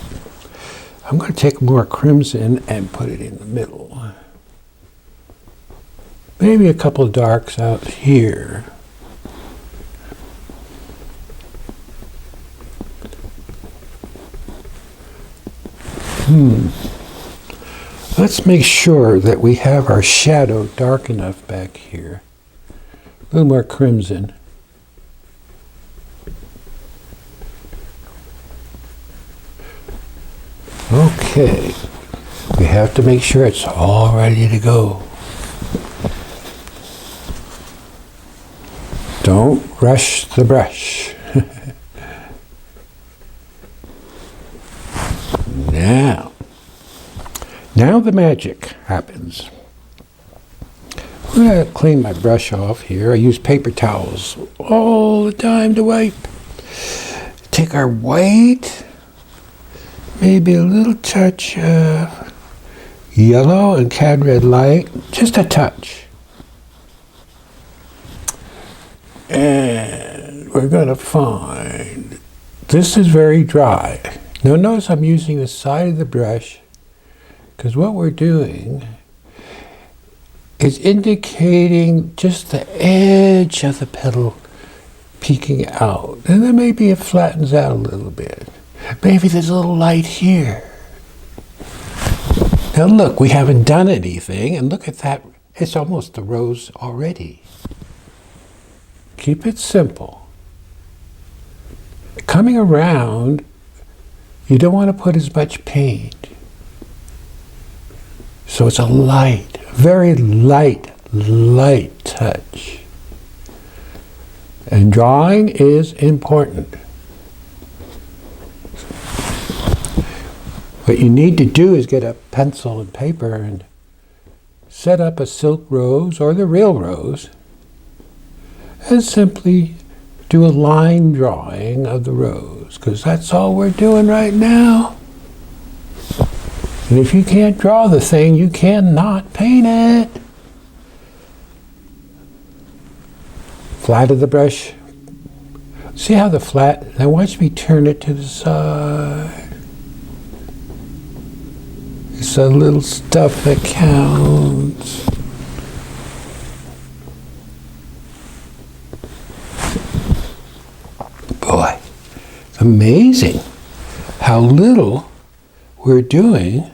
I'm going to take more crimson and put it in the middle. Maybe a couple of darks out here. Let's make sure that we have our shadow dark enough back here. A little more crimson. Okay, we have to make sure it's all ready to go. Don't rush the brush. Now the magic happens. I'm going to clean my brush off here. I use paper towels all the time to wipe. Take our white, maybe a little touch of yellow and Cad Red Light, just a touch. And we're going to find, this is very dry. Now notice I'm using the side of the brush, because what we're doing is indicating just the edge of the petal peeking out. And then maybe it flattens out a little bit. Maybe there's a little light here. Now look, we haven't done anything, and look at that. It's almost the rose already. Keep it simple. Coming around, you don't want to put as much paint. So it's a light, very light touch. And drawing is important. What you need to do is get a pencil and paper and set up a silk rose or the real rose and simply do a line drawing of the rose, because that's all we're doing right now. And if you can't draw the thing, you cannot paint it. Flat of the brush. See how the flat, now watch me turn it to the side. It's the little stuff that counts. Boy, it's amazing how little we're doing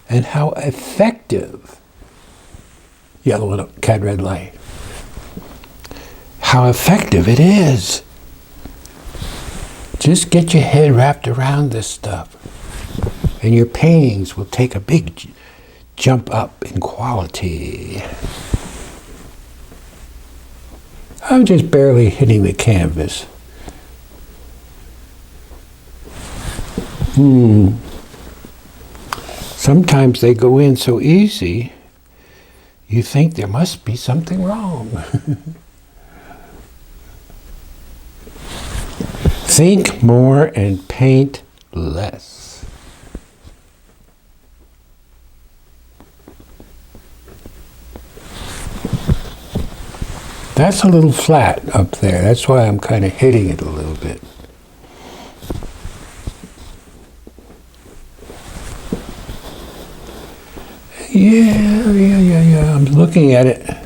and how effective yellow and Cad Red Light. How effective it is. Just get your head wrapped around this stuff, and your paintings will take a big jump up in quality. I'm just barely hitting the canvas. Sometimes they go in so easy, you think there must be something wrong. Think more and paint less. That's a little flat up there. That's why I'm kind of hitting it a little bit. Yeah. I'm looking at it.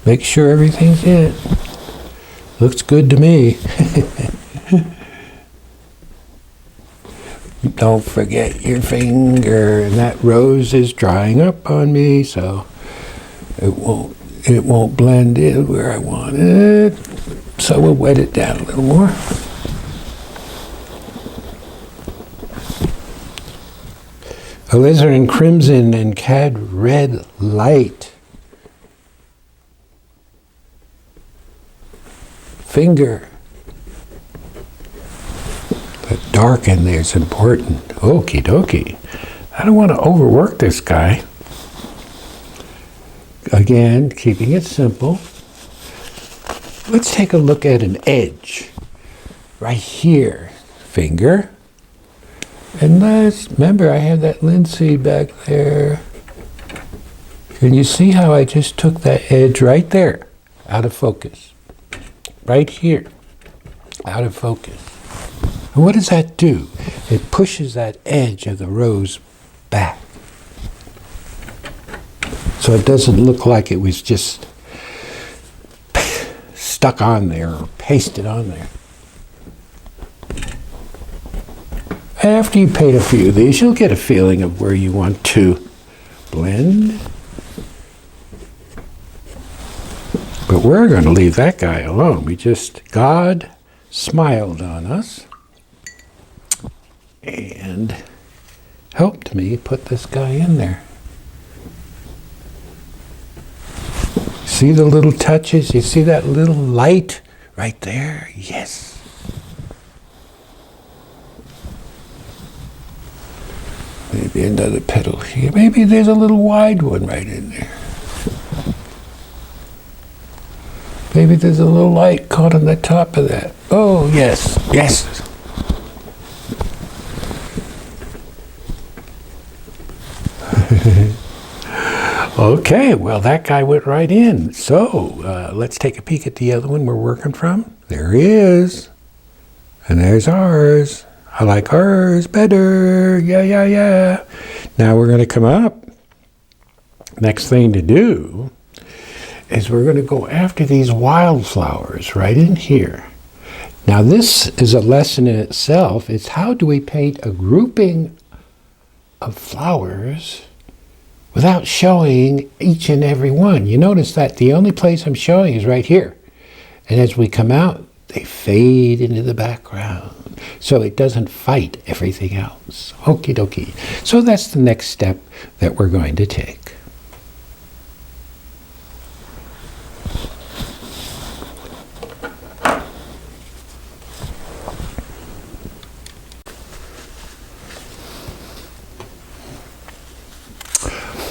Make sure everything's in it. Looks good to me. Don't forget your finger. And that rose is drying up on me, so it won't blend in where I want it. So we'll wet it down a little more. Alizarin crimson and cad red light. Finger. The dark in there is important. Okie dokie. I don't want to overwork this guy. Again, keeping it simple. Let's take a look at an edge. Right here. Finger. And remember, I have that linseed back there. Can you see how I just took that edge right there, out of focus? Right here, out of focus. And what does that do? It pushes that edge of the rose back. So it doesn't look like it was just stuck on there or pasted on there. After you paint a few of these, you'll get a feeling of where you want to blend. But we're going to leave that guy alone. God smiled on us and helped me put this guy in there. See the little touches? You see that little light right there? Yes. Maybe another petal here. Maybe there's a little wide one right in there. Maybe there's a little light caught on the top of that. Oh, yes, yes. Okay, well, that guy went right in. So, let's take a peek at the other one we're working from. There he is. And there's ours. I like ours better. Yeah. Now we're going to come up. Next thing to do is we're going to go after these wildflowers right in here. Now this is a lesson in itself. It's how do we paint a grouping of flowers without showing each and every one. You notice that the only place I'm showing is right here. And as we come out, they fade into the background. So it doesn't fight everything else. Okie dokie. So that's the next step that we're going to take.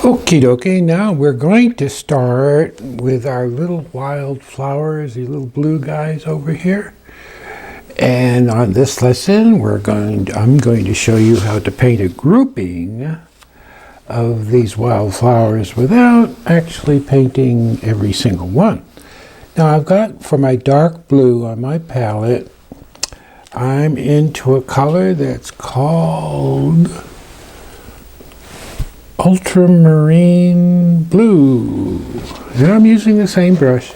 Okie dokie, now we're going to start with our little wildflowers, these little blue guys over here. And on this lesson, I'm going to show you how to paint a grouping of these wildflowers without actually painting every single one. Now I've got, for my dark blue on my palette, I'm into a color that's called ultramarine blue. And I'm using the same brush.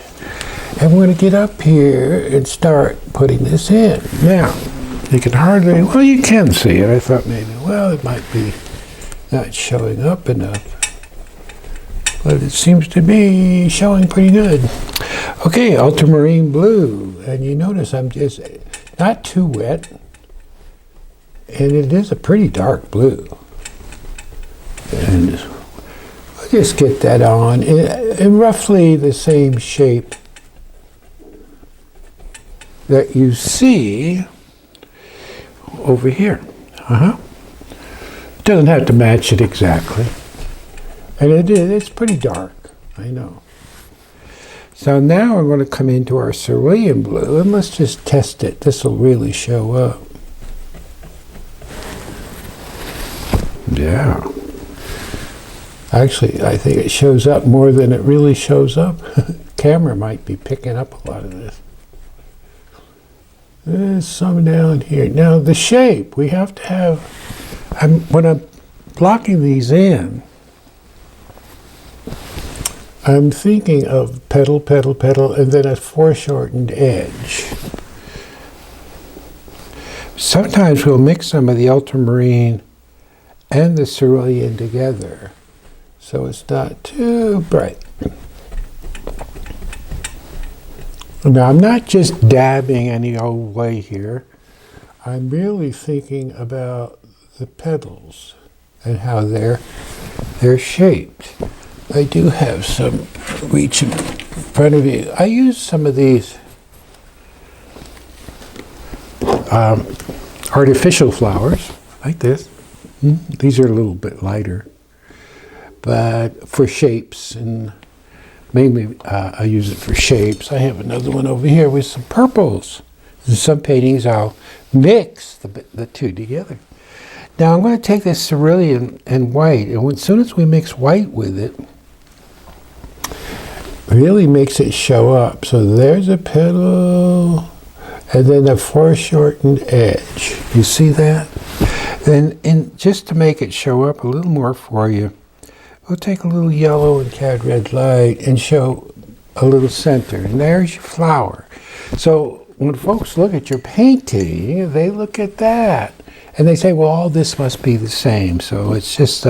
And we're going to get up here and start putting this in. Now, you can hardly, well, you can see it. I thought maybe, well, it might be not showing up enough. But it seems to be showing pretty good. Okay, ultramarine blue. And you notice I'm just not too wet. And it is a pretty dark blue. And we'll just get that on in roughly the same shape that you see over here. Doesn't have to match it exactly. And it's pretty dark, I know. So now we're going to come into our cerulean blue, and let's just test it. This will really show up. Yeah. Actually, I think it shows up more than it really shows up. Camera might be picking up a lot of this. There's some down here. Now the shape, we have to have, when I'm blocking these in, I'm thinking of petal, petal, petal, and then a foreshortened edge. Sometimes we'll mix some of the ultramarine and the cerulean together, so it's not too bright. Now, I'm not just dabbing any old way here. I'm really thinking about the petals and how they're shaped. I do have some reach in front of you. I use some of these artificial flowers, like this. These are a little bit lighter, but for shapes, and mainly I use it for shapes. I have another one over here with some purples. In some paintings I'll mix the two together. Now I'm going to take this cerulean and white, and as soon as we mix white with it, really makes it show up. So there's a petal, and then a foreshortened edge. You see that? Then, just to make it show up a little more for you, we'll take a little yellow and cad red light and show a little center. And there's your flower. So when folks look at your painting, they look at that. And they say, well, all this must be the same. So it's just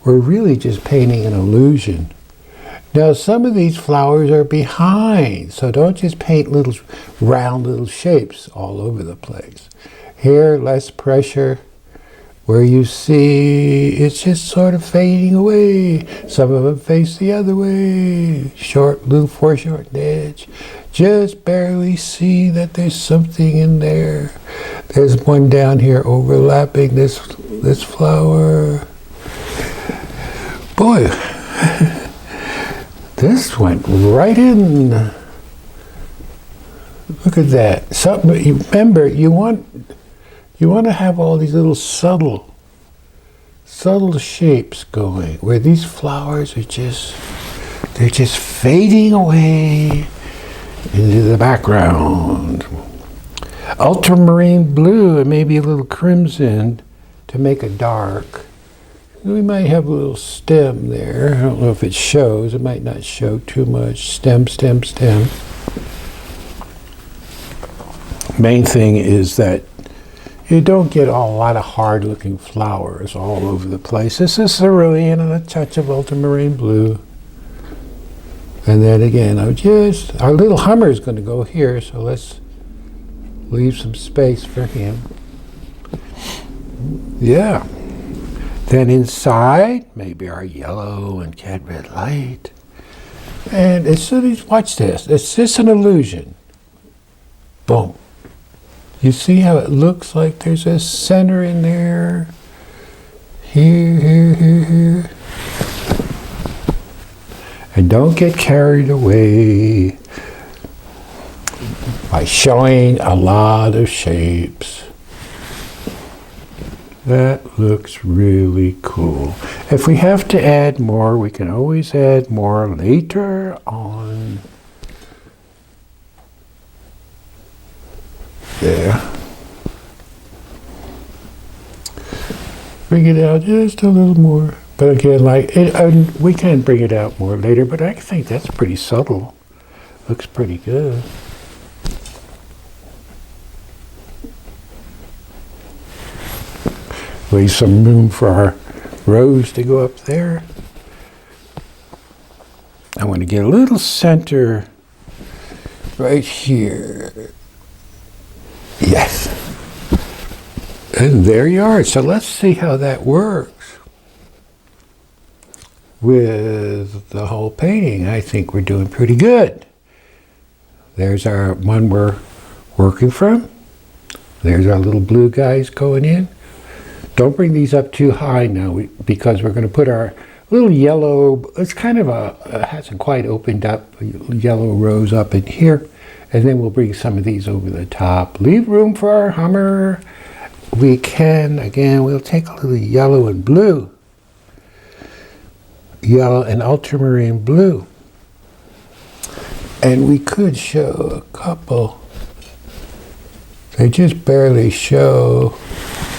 we're really just painting an illusion. Now, some of these flowers are behind, so don't just paint little round little shapes all over the place. Here, less pressure. Where you see it's just sort of fading away. Some of them face the other way. Short, little foreshortened edge. Just barely see that there's something in there. There's one down here overlapping this flower. Boy. This went right in. Look at that. Remember, you want to have all these little subtle shapes going, where these flowers are they're just fading away into the background. Ultramarine blue and maybe a little crimson to make a dark. We might have a little stem there. I don't know if it shows. It might not show too much. Stem, stem, stem. Main thing is that you don't get a lot of hard-looking flowers all over the place. This is cerulean and a touch of ultramarine blue. And then again, our little Hummer is going to go here, so let's leave some space for him. Yeah. Then inside, maybe our yellow and cad red light. And as soon as, watch this, it's just an illusion. Boom. You see how it looks like there's a center in there? Here, here, here, here. And don't get carried away by showing a lot of shapes. That looks really cool. If we have to add more, we can always add more later on. There. Bring it out just a little more. But again, we can bring it out more later, but I think that's pretty subtle. Looks pretty good. Leave some room for our rose to go up there. I want to get a little center right here. Yes. And there you are. So let's see how that works with the whole painting. I think we're doing pretty good. There's our one we're working from. There's our little blue guys going in. Don't bring these up too high now because we're going to put our little yellow, it's kind of hasn't quite opened up, yellow rose up in here. And then we'll bring some of these over the top. Leave room for our Hummer. We can, again, we'll take a little yellow and blue. Yellow and ultramarine blue. And we could show a couple. They just barely show.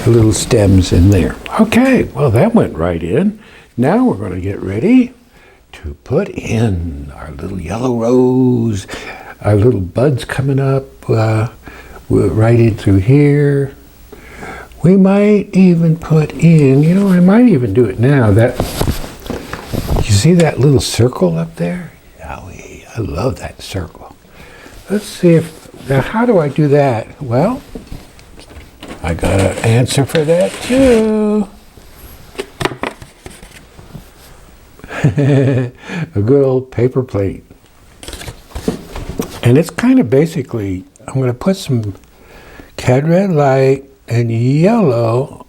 little stems in there. Okay, well that went right in. Now we're going to get ready to put in our little yellow rose, our little buds coming up right in through here. We might even put in, you know, I might even do it now. That, you see that little circle up there? Yowie, I love that circle. Let's see if, now how do I do that? Well, I got an answer for that too. A good old paper plate. And it's kind of basically, I'm going to put some Cad Red Light and yellow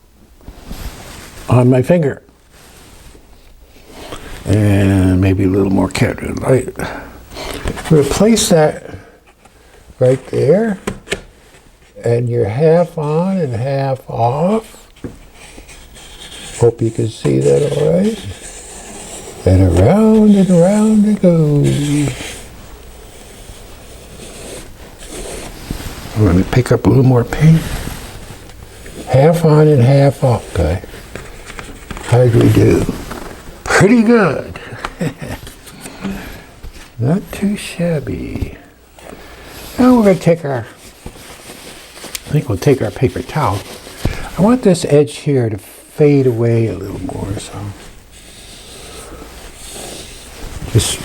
on my finger. And maybe a little more Cad Red Light. We'll place that right there. And you're half on and half off. Hope you can see that all right. And around it goes. I'm going to pick up a little more paint. Half on and half off, guy. How did we do? Pretty good. Not too shabby. Now we're going to take our, I think we'll take our paper towel. I want this edge here to fade away a little more, so. Just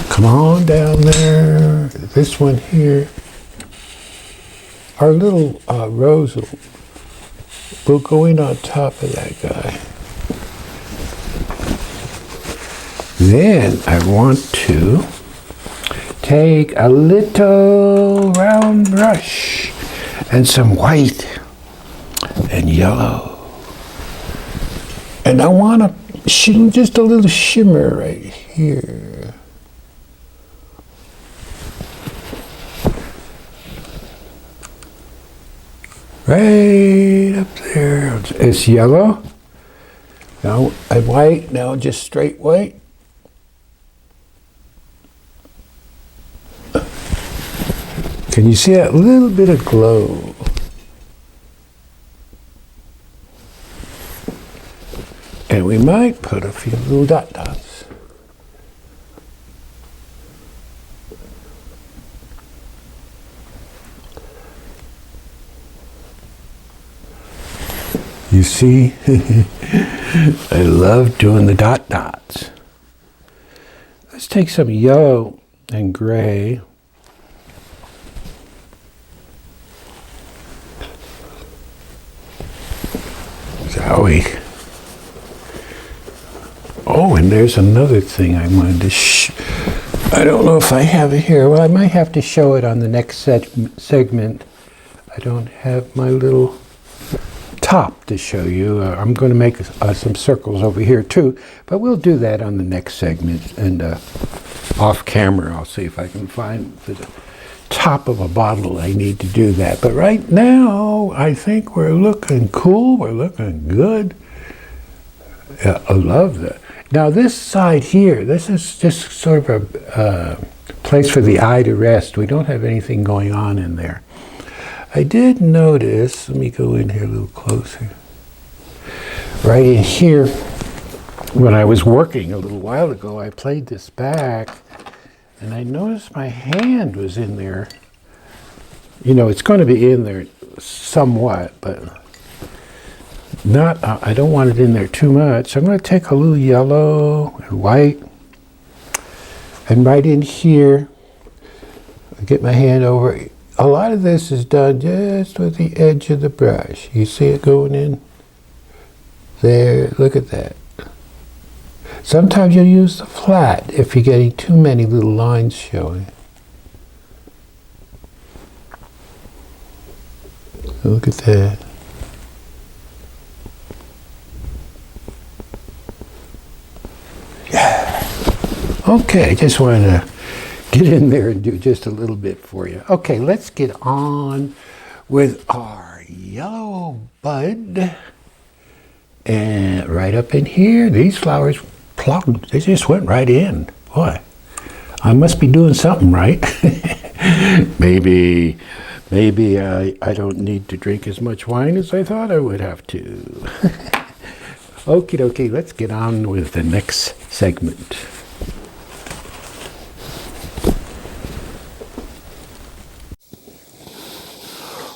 come on down there. This one here. Our little rose will go in on top of that guy. Then I want to take a little round brush and some white and yellow. And I want to just a little shimmer right here. Right up there. It's yellow. Now I'm white. Now just straight white. Can you see that little bit of glow? And we might put a few little dot dots. You see, I love doing the dot dots. Let's take some yellow and gray. Zowie. Oh, and there's another thing I wanted to I don't know if I have it here. Well, I might have to show it on the next segment. I don't have my little top to show you. I'm going to make some circles over here too, but we'll do that on the next segment. And off camera, I'll see if I can find the top of a bottle. I need to do that. But right now, I think we're looking cool. We're looking good. I love that. Now this side here, this is just sort of a place for the eye to rest. We don't have anything going on in there. I did notice, let me go in here a little closer. Right in here, when I was working a little while ago, I played this back and I noticed my hand was in there. You know, it's going to be in there somewhat, but not, I don't want it in there too much. So I'm going to take a little yellow and white and right in here, get my hand over it. A lot of this is done just with the edge of the brush. You see it going in? There, look at that. Sometimes you'll use the flat if you're getting too many little lines showing. Look at that. Yeah. Okay, just wanted to get in there and do just a little bit for you. Okay, let's get on with our yellow bud. And right up in here, these flowers plucked, they just went right in. Boy, I must be doing something right. Maybe Maybe I don't need to drink as much wine as I thought I would have to. Okie dokie, let's get on with the next segment.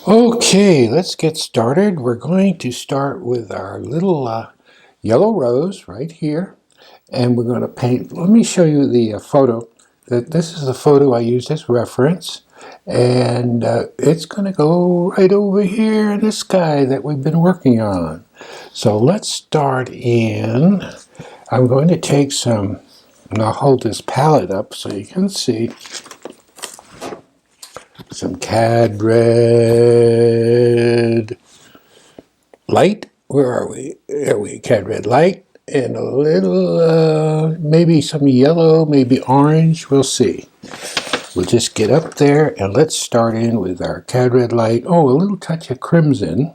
Okay, let's get started. We're going to start with our little yellow rose right here. And we're going to paint. Let me show you the photo. This is the photo I used as reference. And it's going to go right over here in the sky that we've been working on. So let's start in. I'm going to take some, and I'll hold this palette up so you can see, some Cad Red Light. Where are we? There we Cad Red Light. And a little, maybe some yellow, maybe orange. We'll see. We'll just get up there and let's start in with our Cad Red Light. Oh, a little touch of crimson.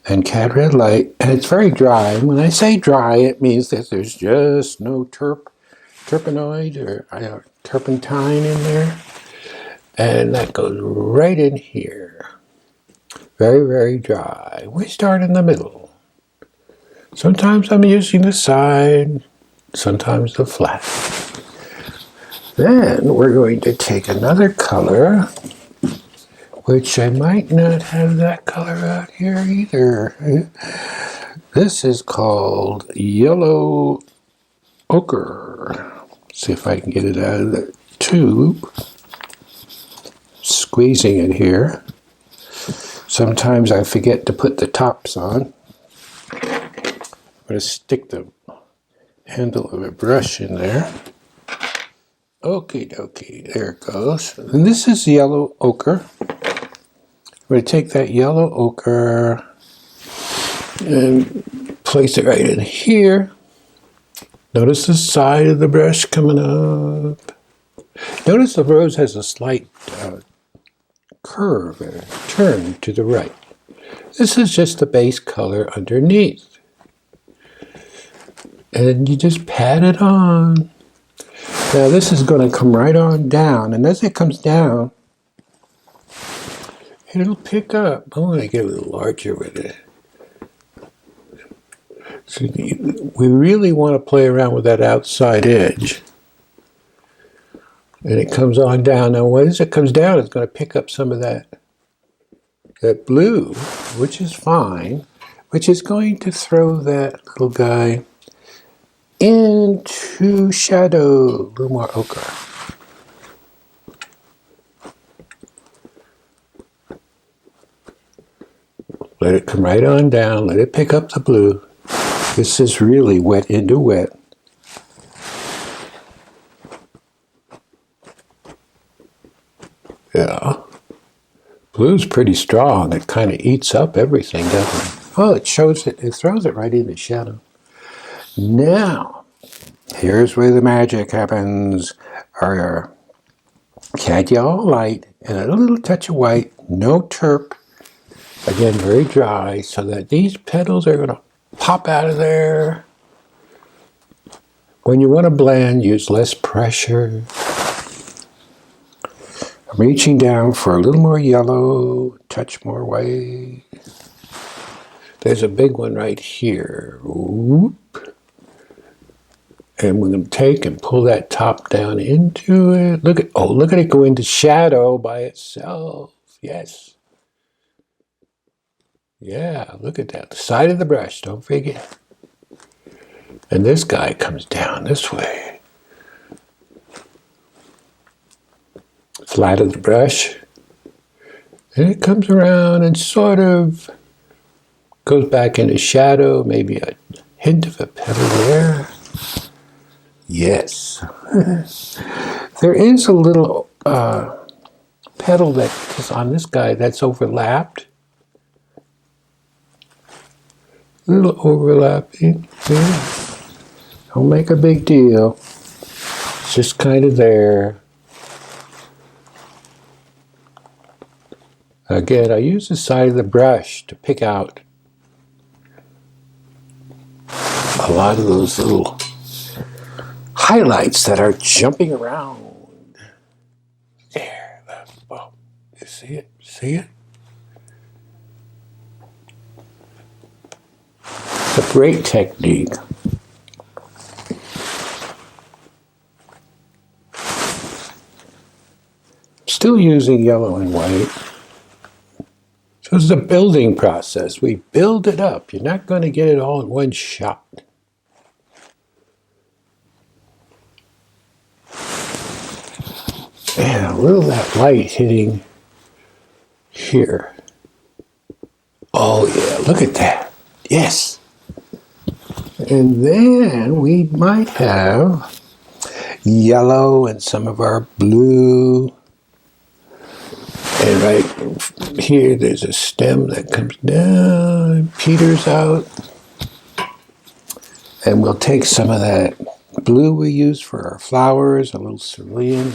And Cad Red Light. And it's very dry. And when I say dry, it means that there's just no terpenoid or turpentine in there. And that goes right in here. Very, very dry. We start in the middle. Sometimes I'm using the side, sometimes the flat. Then we're going to take another color, which I might not have that color out here either. This is called Yellow Ochre. See if I can get it out of the tube. Squeezing it here. Sometimes I forget to put the tops on. I'm going to stick the handle of a brush in there. Okie dokie, there it goes. And this is yellow ochre. I'm going to take that yellow ochre and place it right in here. Notice the side of the brush coming up. Notice the rose has a slight curve or turn to the right. This is just the base color underneath. And you just pat it on. Now this is going to come right on down, and as it comes down, it'll pick up. I'm going to get a little larger with it. So we really want to play around with that outside edge. And it comes on down. Now as it comes down, it's going to pick up some of that blue, which is fine, which is going to throw that little guy into shadow, a little more ochre. Let it come right on down, let it pick up the blue. This is really wet into wet. Yeah. Blue's pretty strong. It kind of eats up everything, doesn't it? Oh, it throws it right into shadow. Now, here's where the magic happens. Our Cad Yellow Light and a little touch of white, no terp. Again, very dry, so that these petals are going to pop out of there. When you want to blend, use less pressure. I'm reaching down for a little more yellow, touch more white. There's a big one right here. Whoop. And we're going to take and pull that top down into it. Look at it go into shadow by itself. Yes. Yeah, look at that. The side of the brush, don't forget. And this guy comes down this way. Flat of the brush. And it comes around and sort of goes back into shadow, maybe a hint of a petal there. Yes. There is a little petal that is on this guy that's overlapped. A little overlapping. Yeah. Don't make a big deal. It's just kind of there. Again, I use the side of the brush to pick out a lot of those little highlights that are jumping around. There. Oh. See it? See it? It's a great technique. Still using yellow and white. So it's a building process. We build it up. You're not going to get it all in one shot. And a little of that light hitting here. Oh yeah, look at that. Yes. And then we might have yellow and some of our blue. And right here, there's a stem that comes down, peters out. And we'll take some of that blue we use for our flowers, a little cerulean.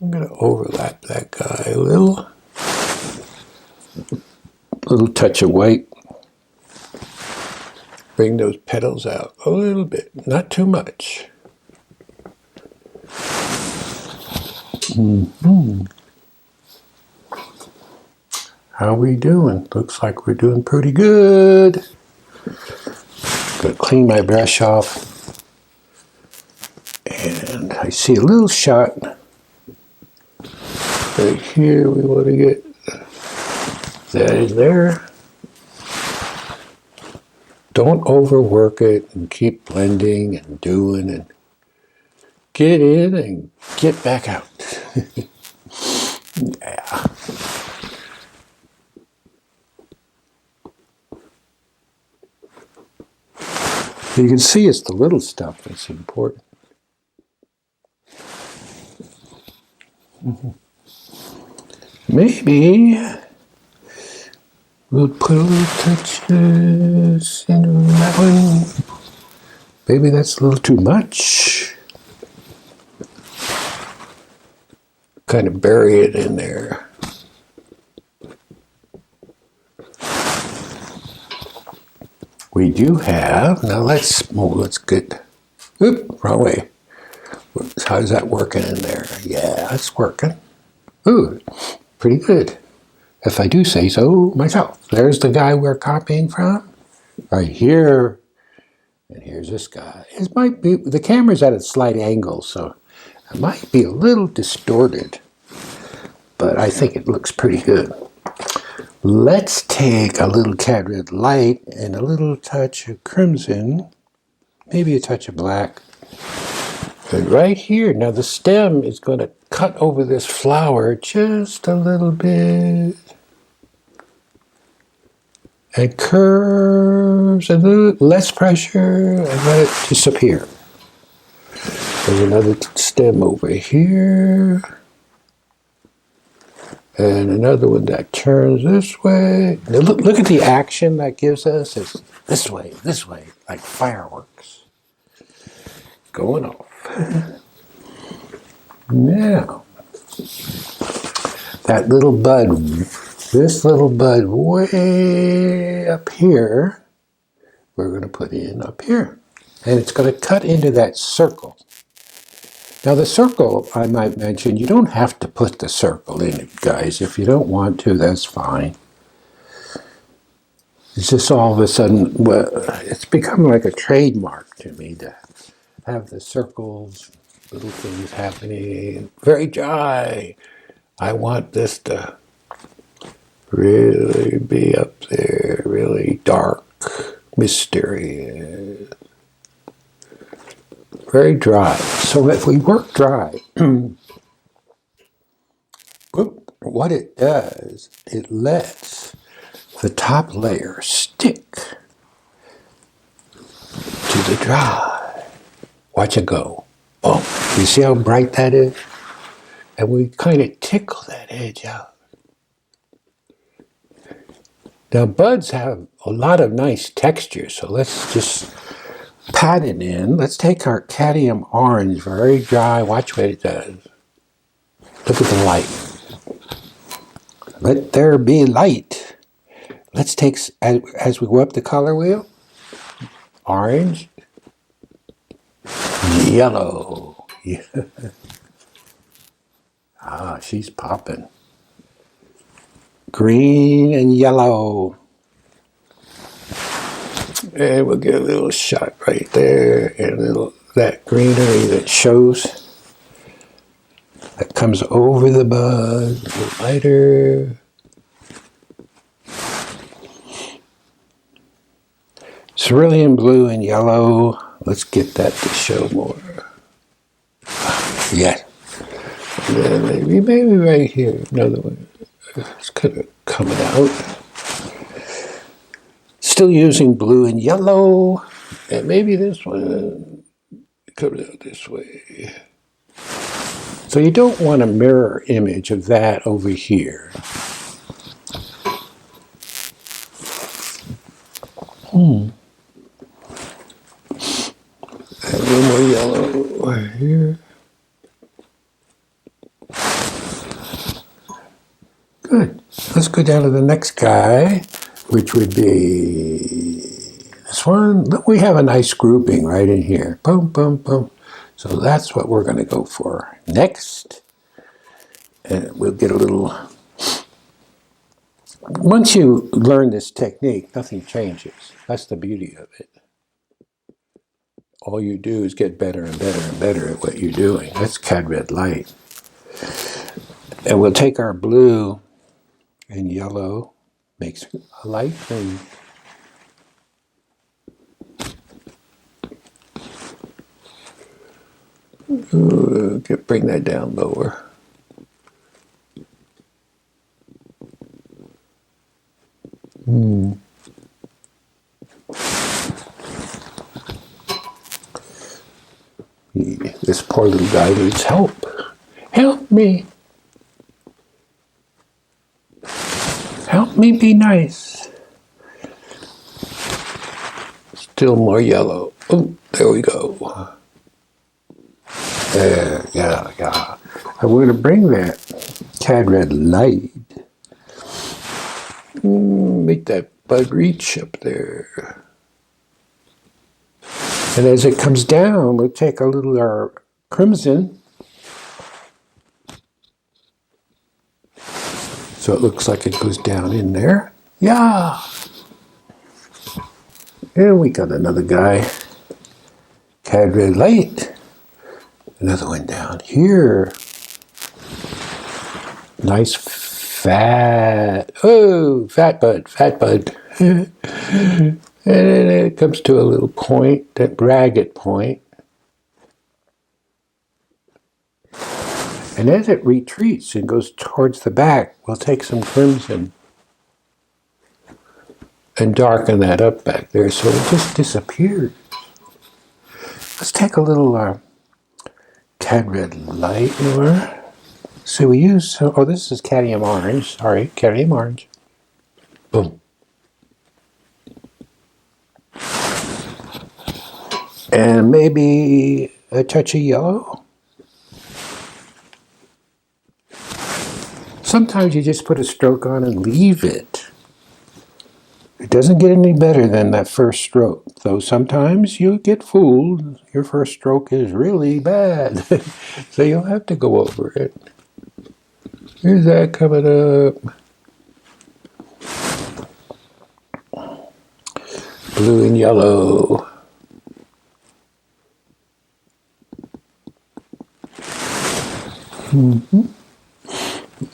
I'm going to overlap that guy a little. Little touch of white. Bring those petals out a little bit, not too much. How we doing? Looks like we're doing pretty good. Gonna clean my brush off. And I see a little shot right here. We want to get that in there. Don't overwork it and keep blending and doing and get in and get back out. Yeah. You can see it's the little stuff that's important. Maybe we'll put a little touches into that one. Maybe that's a little too much. Kind of bury it in there. We do have, now let's get, oop, wrong way. How's that working in there? Yeah, it's working. Ooh, pretty good. If I do say so myself. There's the guy we're copying from. Right here. And here's this guy. It might be, the camera's at a slight angle, so it might be a little distorted. But I think it looks pretty good. Let's take a little cat red light and a little touch of crimson. Maybe a touch of black. And right here, now the stem is going to cut over this flower just a little bit. And curves, a little less pressure, and let it disappear. There's another stem over here. And another one that turns this way. Now look at the action that gives us. It's this way, like fireworks. Going off. Now, that little bud, this little bud way up here, we're going to put in up here. And it's going to cut into that circle. Now the circle, I might mention, you don't have to put the circle in it, guys. If you don't want to, that's fine. It's just all of a sudden, well, it's become like a trademark to me to have the circles, little things happening. Very dry. I want this to really be up there, really dark, mysterious. Very dry. So if we work dry, what it does, it lets the top layer stick to the dry. Watch it go. Oh, you see how bright that is? And we kind of tickle that edge out. Now buds have a lot of nice texture, so let's just pat it in. Let's take our cadmium orange, very dry. Watch what it does. Look at the light. Let there be light. Let's take, as we go up the color wheel, orange, yellow. Ah, she's popping. Green and yellow. And we'll get a little shot right there, and a little that greenery that shows, that comes over the bud, a little lighter. Cerulean blue and yellow. Let's get that to show more. Yeah. Maybe right here. Another one. It's kind of coming out. Still using blue and yellow. And maybe this one comes out this way. So you don't want a mirror image of that over here. And a little more yellow right here. Good. Let's go down to the next guy, which would be this one. We have a nice grouping right in here. Boom, boom, boom. So that's what we're going to go for next. And we'll get a little... Once you learn this technique, nothing changes. That's the beauty of it. All you do is get better and better and better at what you're doing. That's Cad Red Light. And we'll take our blue and yellow, makes a light thing. Bring that down lower. This poor little guy needs help. Help me. Help me be nice. Still more yellow. Oh, there we go. There, yeah. I'm going to bring that Cad Red Light. Make that bud reach up there. And as it comes down, we'll take a little our crimson. So it looks like it goes down in there. Yeah. And we got another guy. Cad Red Light. Another one down here. Nice fat. Oh, fat bud. And then it comes to a little point, that braggot point. And as it retreats and goes towards the back, we'll take some crimson and darken that up back there so it just disappears. Let's take a little Cad Red Light more. So we use, oh, this is cadmium orange. Sorry, cadmium orange. Boom. And maybe a touch of yellow. Sometimes you just put a stroke on and leave it. It doesn't get any better than that first stroke, though sometimes you get fooled. Your first stroke is really bad, so you'll have to go over it. Here's that coming up. Blue and yellow.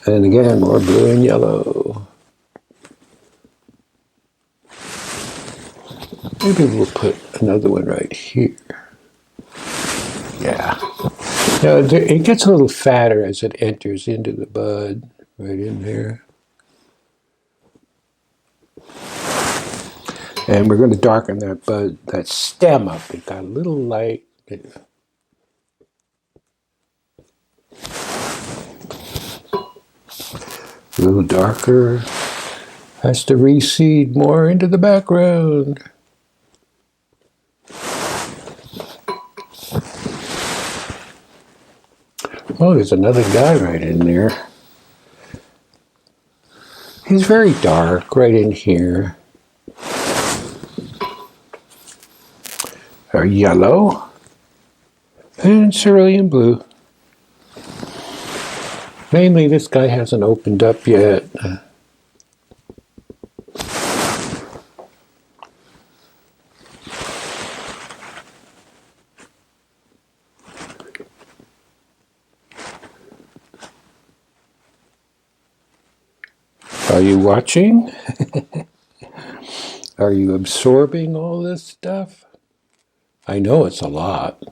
And again, more blue and yellow. Maybe we'll put another one right here. Yeah. Now, it gets a little fatter as it enters into the bud, right in there. And we're going to darken that bud, that stem up. It got a little light. A little darker. Has to reseed more into the background. Oh, there's another guy right in there. He's very dark right in here. Or yellow. And cerulean blue. Namely, this guy hasn't opened up yet. Are you watching? Are you absorbing all this stuff? I know it's a lot.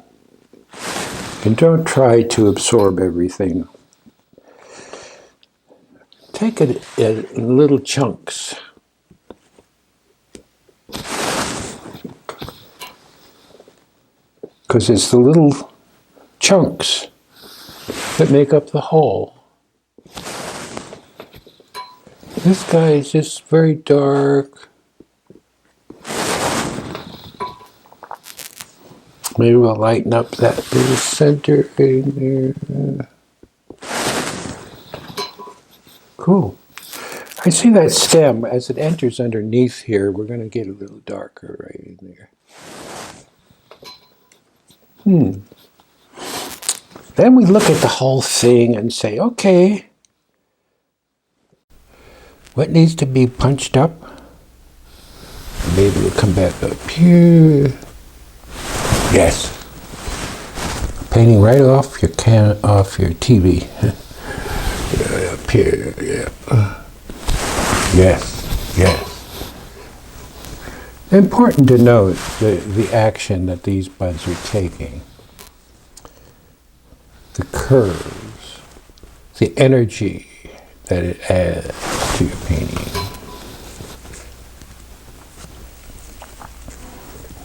And don't try to absorb everything. Take it in little chunks. Because it's the little chunks that make up the whole. This guy is just very dark. Maybe we'll lighten up that little center in there. Cool. I see that stem as it enters underneath here. We're going to get a little darker right in there. Then we look at the whole thing and say, okay, what needs to be punched up? Maybe we'll come back up here. Yes. Painting right off your TV. Up here, yeah. Yes, yes. Important to note the action that these buds are taking. The curves, the energy that it adds to your painting.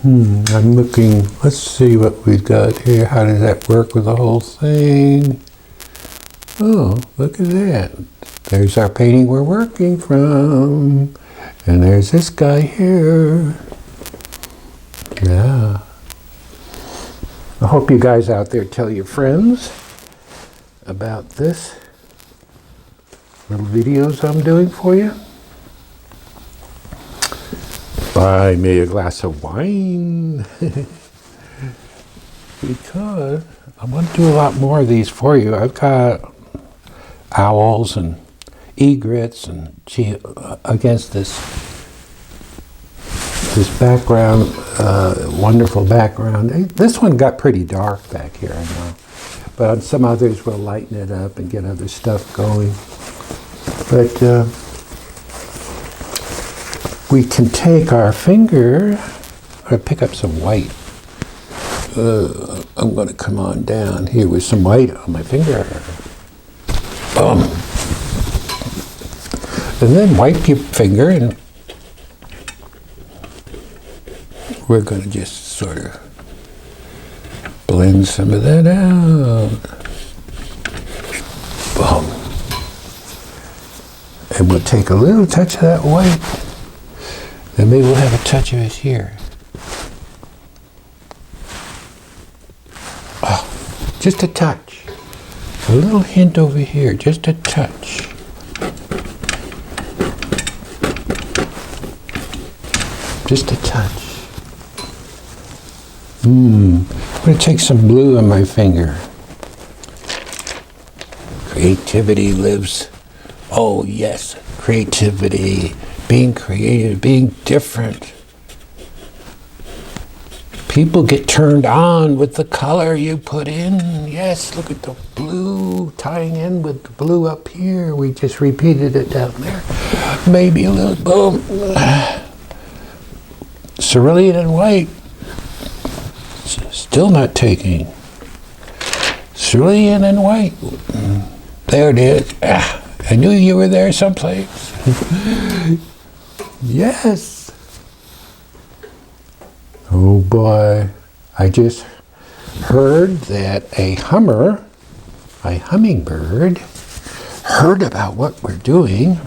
I'm looking, let's see what we've got here. How does that work with the whole thing? Oh, look at that. There's our painting we're working from. And there's this guy here. Yeah. I hope you guys out there tell your friends about this little videos I'm doing for you. Buy me a glass of wine. Because I want to do a lot more of these for you. I've got owls and egrets and against this background, wonderful background. This one got pretty dark back here, I know. But on some others we'll lighten it up and get other stuff going. But we can take our finger, or pick up some white. I'm going to come on down here with some white on my finger. Boom. And then wipe your finger, and we're going to just sort of blend some of that out. Boom. And we'll take a little touch of that white, and maybe we'll have a touch of it here. Oh, just a touch. A little hint over here, just a touch. Just a touch. I'm going to take some blue on my finger. Creativity lives. Oh yes, creativity. Being creative, being different. People get turned on with the color you put in. Yes, look at the blue tying in with the blue up here. We just repeated it down there. Maybe a little boom. Cerulean and white. Still not taking. Cerulean and white. There it is. I knew you were there someplace. Yes. Oh boy, I just heard that a hummingbird, heard about what we're doing,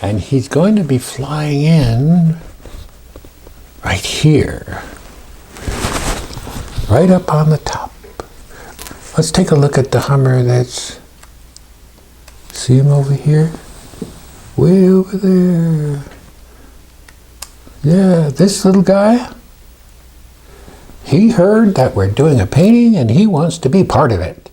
and he's going to be flying in right here, right up on the top. Let's take a look at the hummer that's, see him over here? Way over there. Yeah, this little guy, he heard that we're doing a painting and he wants to be part of it.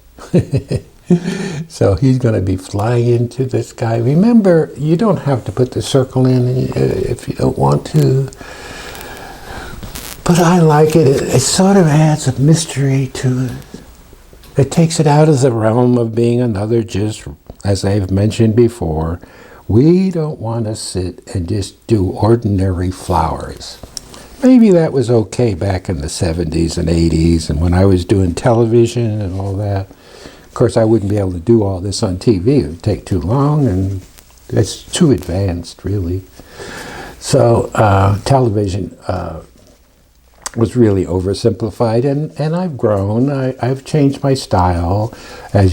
So he's going to be flying into the sky. Remember, you don't have to put the circle in if you don't want to. But I like it. It sort of adds a mystery to it. It takes it out of the realm of being another, just as I've mentioned before. We don't want to sit and just do ordinary flowers. Maybe that was okay back in the 70s and 80s and when I was doing television and all that. Of course, I wouldn't be able to do all this on TV. It would take too long and it's too advanced, really. So television was really oversimplified, and I've grown. I've changed my style, as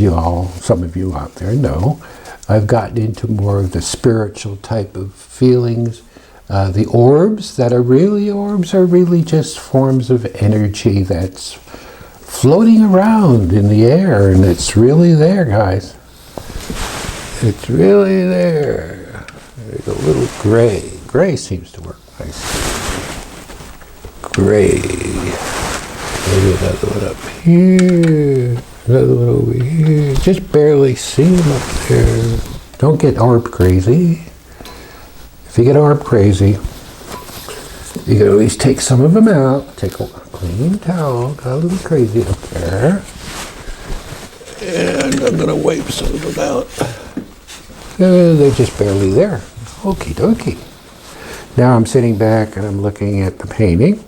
some of you out there know. I've gotten into more of the spiritual type of feelings. The orbs that are really orbs are really just forms of energy that's floating around in the air, and it's really there, guys. It's really there. There's a little gray. Gray seems to work nice. Gray. Maybe another one up here. Another one over here. Just barely see them up there. Don't get orb crazy. If you get orb crazy, you can always take some of them out. Take a clean towel. Got a little crazy up there. And I'm going to wipe some of them out. They're just barely there. Okie dokie. Now I'm sitting back and I'm looking at the painting.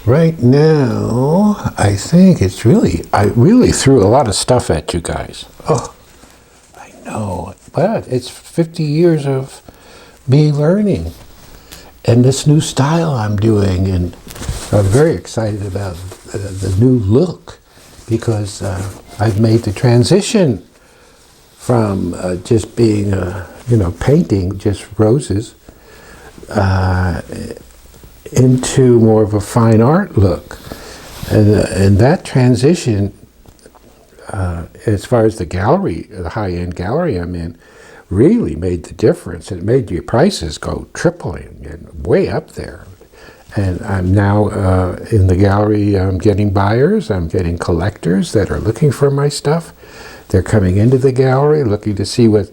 Right now, I think I really threw a lot of stuff at you guys. Oh, I know, but it's 50 years of me learning and this new style I'm doing, and I'm very excited about the new look because I've made the transition from just being, painting just roses into more of a fine art look. And that transition, as far as the gallery, the high-end gallery I'm in, really made the difference. It made your prices go tripling and way up there. And I'm now in the gallery, I'm getting buyers, I'm getting collectors that are looking for my stuff. They're coming into the gallery looking to see what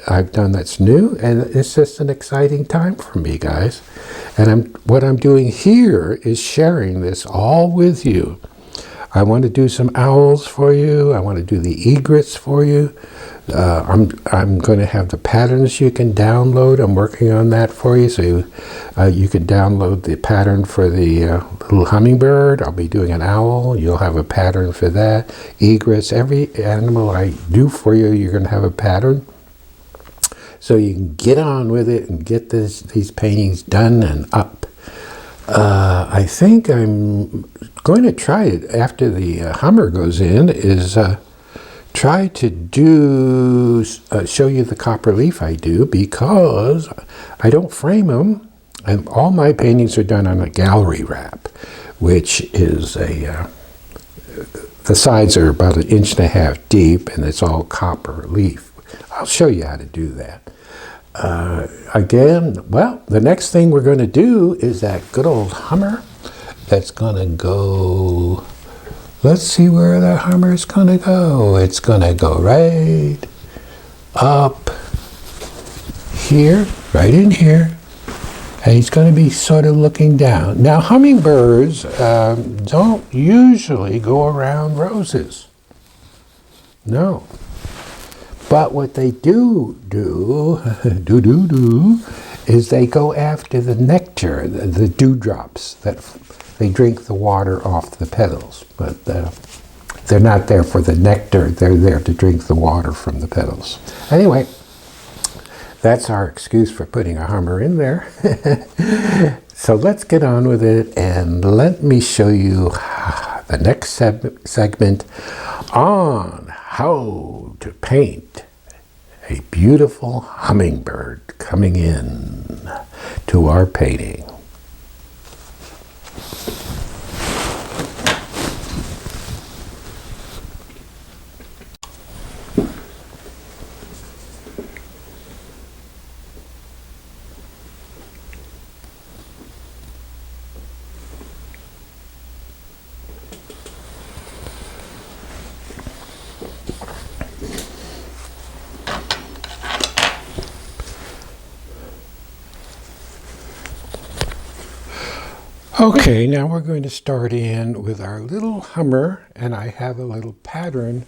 I've done that's new, and it's just an exciting time for me, guys. And what I'm doing here is sharing this all with you. I want to do some owls for you. I want to do the egrets for you. I'm going to have the patterns you can download. I'm working on that for you, so you can download the pattern for the little hummingbird. I'll be doing an owl. You'll have a pattern for that. Egrets, every animal I do for you, you're going to have a pattern. So you can get on with it and get these paintings done and up. I think I'm going to try it after the Hummer goes in, is try to show you the copper leaf I do, because I don't frame them. And all my paintings are done on a gallery wrap, which is the sides are about 1.5 inches deep, and it's all copper leaf. I'll show you how to do that. Again, well, the next thing we're going to do is that good old Hummer that's going to go, let's see where the Hummer is going to go. It's going to go right up here, right in here, and he's going to be sort of looking down. Now, hummingbirds don't usually go around roses. No. But what they do is they go after the nectar, the dewdrops, that they drink the water off the petals. But they're not there for the nectar, they're there to drink the water from the petals. Anyway, that's our excuse for putting a Hummer in there. So let's get on with it, and let me show you the next segment on how to paint a beautiful hummingbird coming in to our painting. Okay, now we're going to start in with our little Hummer, and I have a little pattern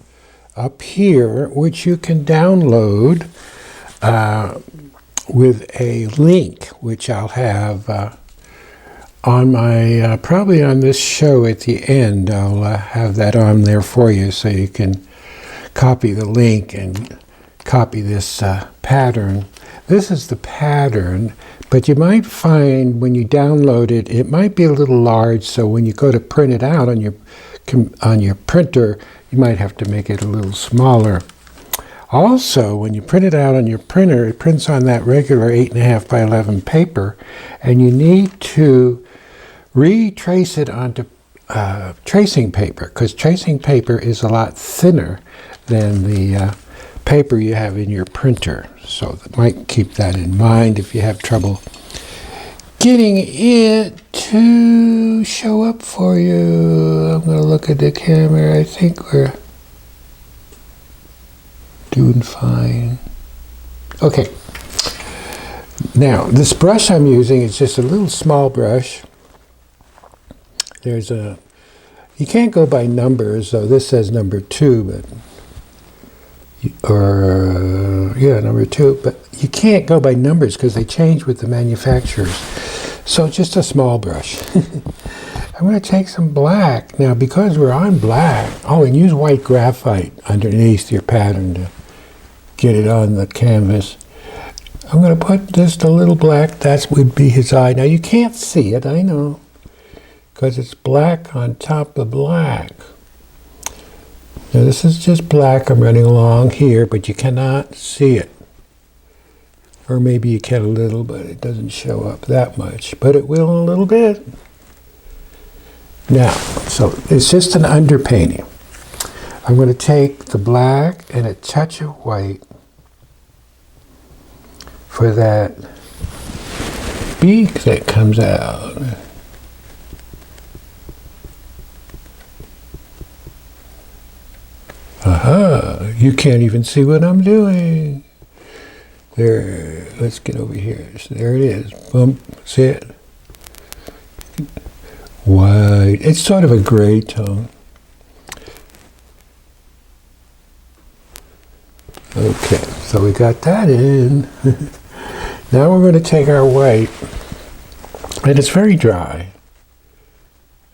up here which you can download with a link which I'll have on my, probably on this show at the end. I'll have that on there for you so you can copy the link and copy this pattern. This is the pattern, but you might find when you download it, it might be a little large, so when you go to print it out on your printer, you might have to make it a little smaller. Also, when you print it out on your printer, it prints on that regular 8.5 by 11 paper, and you need to retrace it onto tracing paper, because tracing paper is a lot thinner than the paper you have in your printer. So that might keep that in mind if you have trouble getting it to show up for you. I'm going to look at the camera. I think we're doing fine. Okay. Now, this brush I'm using is just a little small brush. You can't go by numbers, so this says number 2, but number 2, but you can't go by numbers because they change with the manufacturers. So just a small brush. I'm going to take some black. Now, because we're on black, and use white graphite underneath your pattern to get it on the canvas. I'm going to put just a little black. That would be his eye. Now, you can't see it, I know, because it's black on top of black. Now this is just black I'm running along here, but you cannot see it. Or maybe you can a little, but it doesn't show up that much. But it will in a little bit. Now, so it's just an underpainting. I'm going to take the black and a touch of white for that beak that comes out. Aha, you can't even see what I'm doing. There, let's get over here. So there it is. Boom, see it? White. It's sort of a gray tone. Okay, so we got that in. Now we're going to take our white, and it's very dry.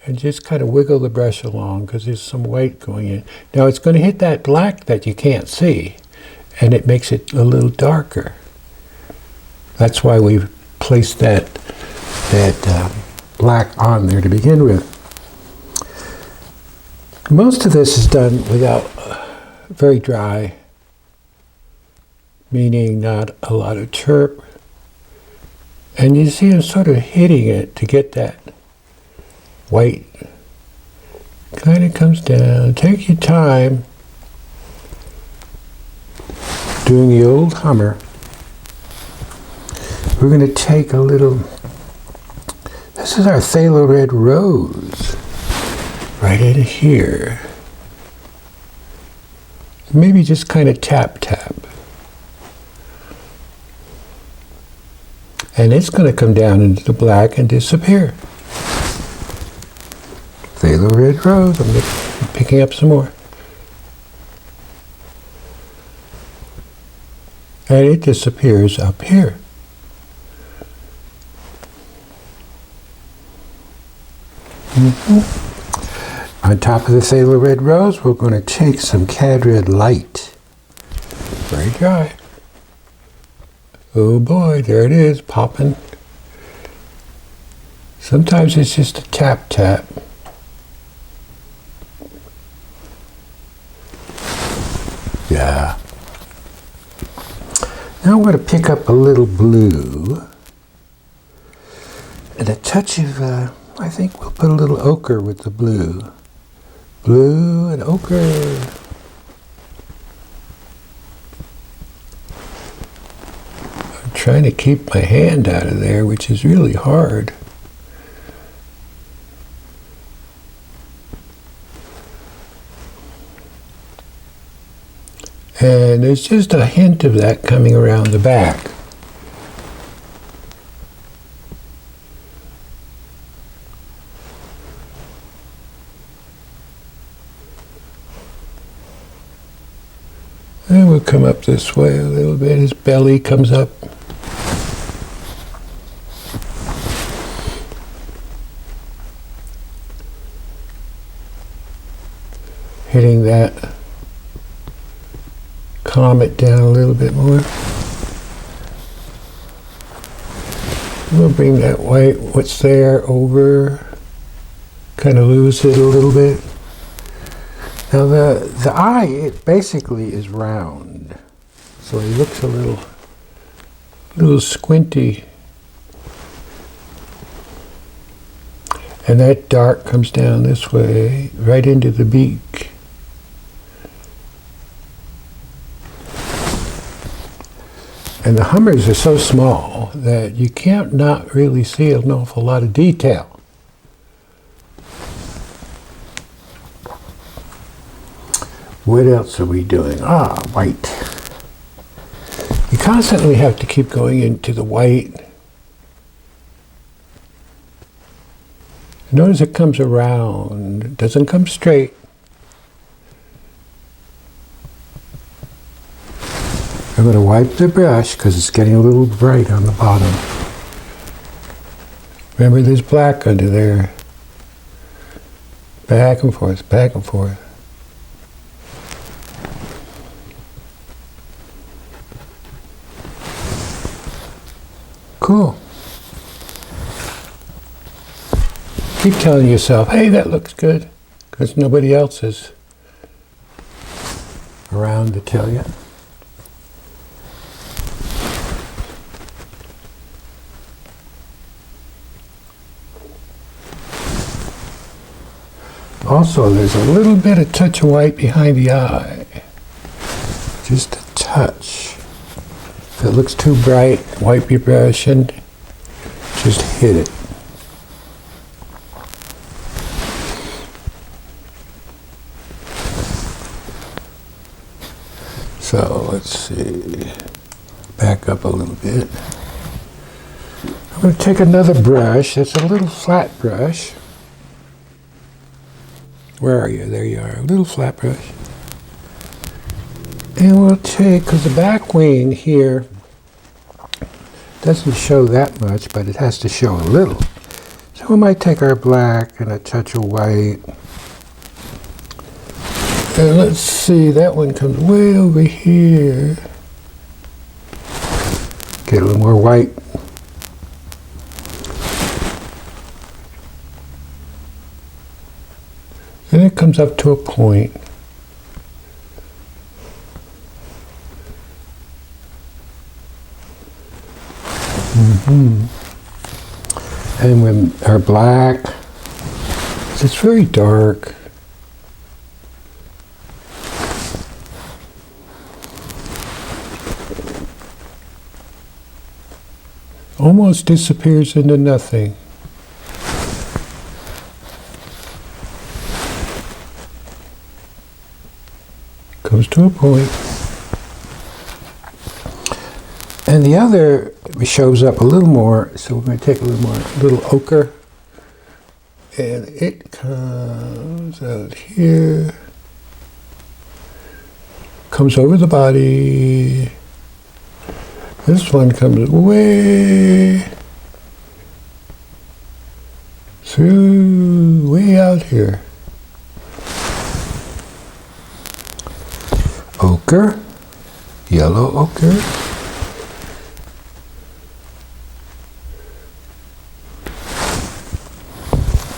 And just kind of wiggle the brush along because there's some white going in. Now it's going to hit that black that you can't see, and it makes it a little darker. That's why we've placed that black on there to begin with. Most of this is done without very dry, meaning not a lot of chirp. And you see I'm sort of hitting it to get that white. Kind of comes down. Take your time doing the old Hummer. We're going to take a little, this is our phthalo red rose, right in here. Maybe just kind of tap. And it's going to come down into the black and disappear. Phthalo red rose. I'm picking up some more. And it disappears up here. On top of the phthalo red rose, we're going to take some cad red light. Very dry. Oh boy, there it is, popping. Sometimes it's just a tap. Yeah. Now I'm going to pick up a little blue and a touch of, I think we'll put a little ochre with the blue. Blue and ochre. I'm trying to keep my hand out of there, which is really hard. And there's just a hint of that coming around the back. And we'll come up this way a little bit. His belly comes up. Hitting that. Calm it down a little bit more. We'll bring that white, what's there, over. Kind of lose it a little bit. Now the eye, it basically is round, so he looks a little squinty. And that dark comes down this way, right into the beak. And the hummers are so small that you can't not really see an awful lot of detail. What else are we doing? White. You constantly have to keep going into the white. Notice it comes around. It doesn't come straight. I'm going to wipe the brush because it's getting a little bright on the bottom. Remember, there's black under there. Back and forth, back and forth. Cool. Keep telling yourself, hey, that looks good, because nobody else is around to tell you. Also, there's a little bit of touch of white behind the eye. Just a touch. If it looks too bright, wipe your brush and just hit it. So let's see, back up a little bit. I'm going to take another brush. It's a little flat brush. Where are you? There you are, a little flat brush. And we'll take, because the back wing here doesn't show that much, but it has to show a little. So we might take our black and a touch of white. And let's see, that one comes way over here. Get a little more white. And it comes up to a point. And when our black, it's very dark. Almost disappears into nothing. Comes to a point. And the other shows up a little more, so we're going to take a little ochre. And it comes out here. Comes over the body. This one comes way through, way out here. Ochre, yellow ochre.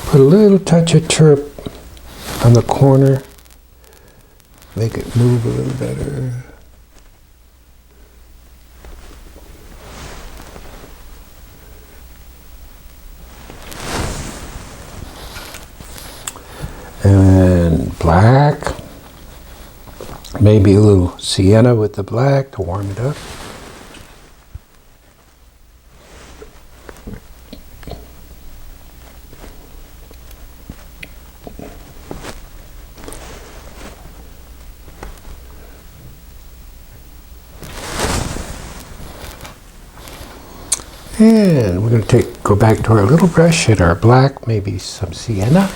Put a little touch of chirp on the corner. Make it move a little better. And black, maybe a little sienna with the black to warm it up. And we're going to go back to our little brush and our black, maybe some sienna.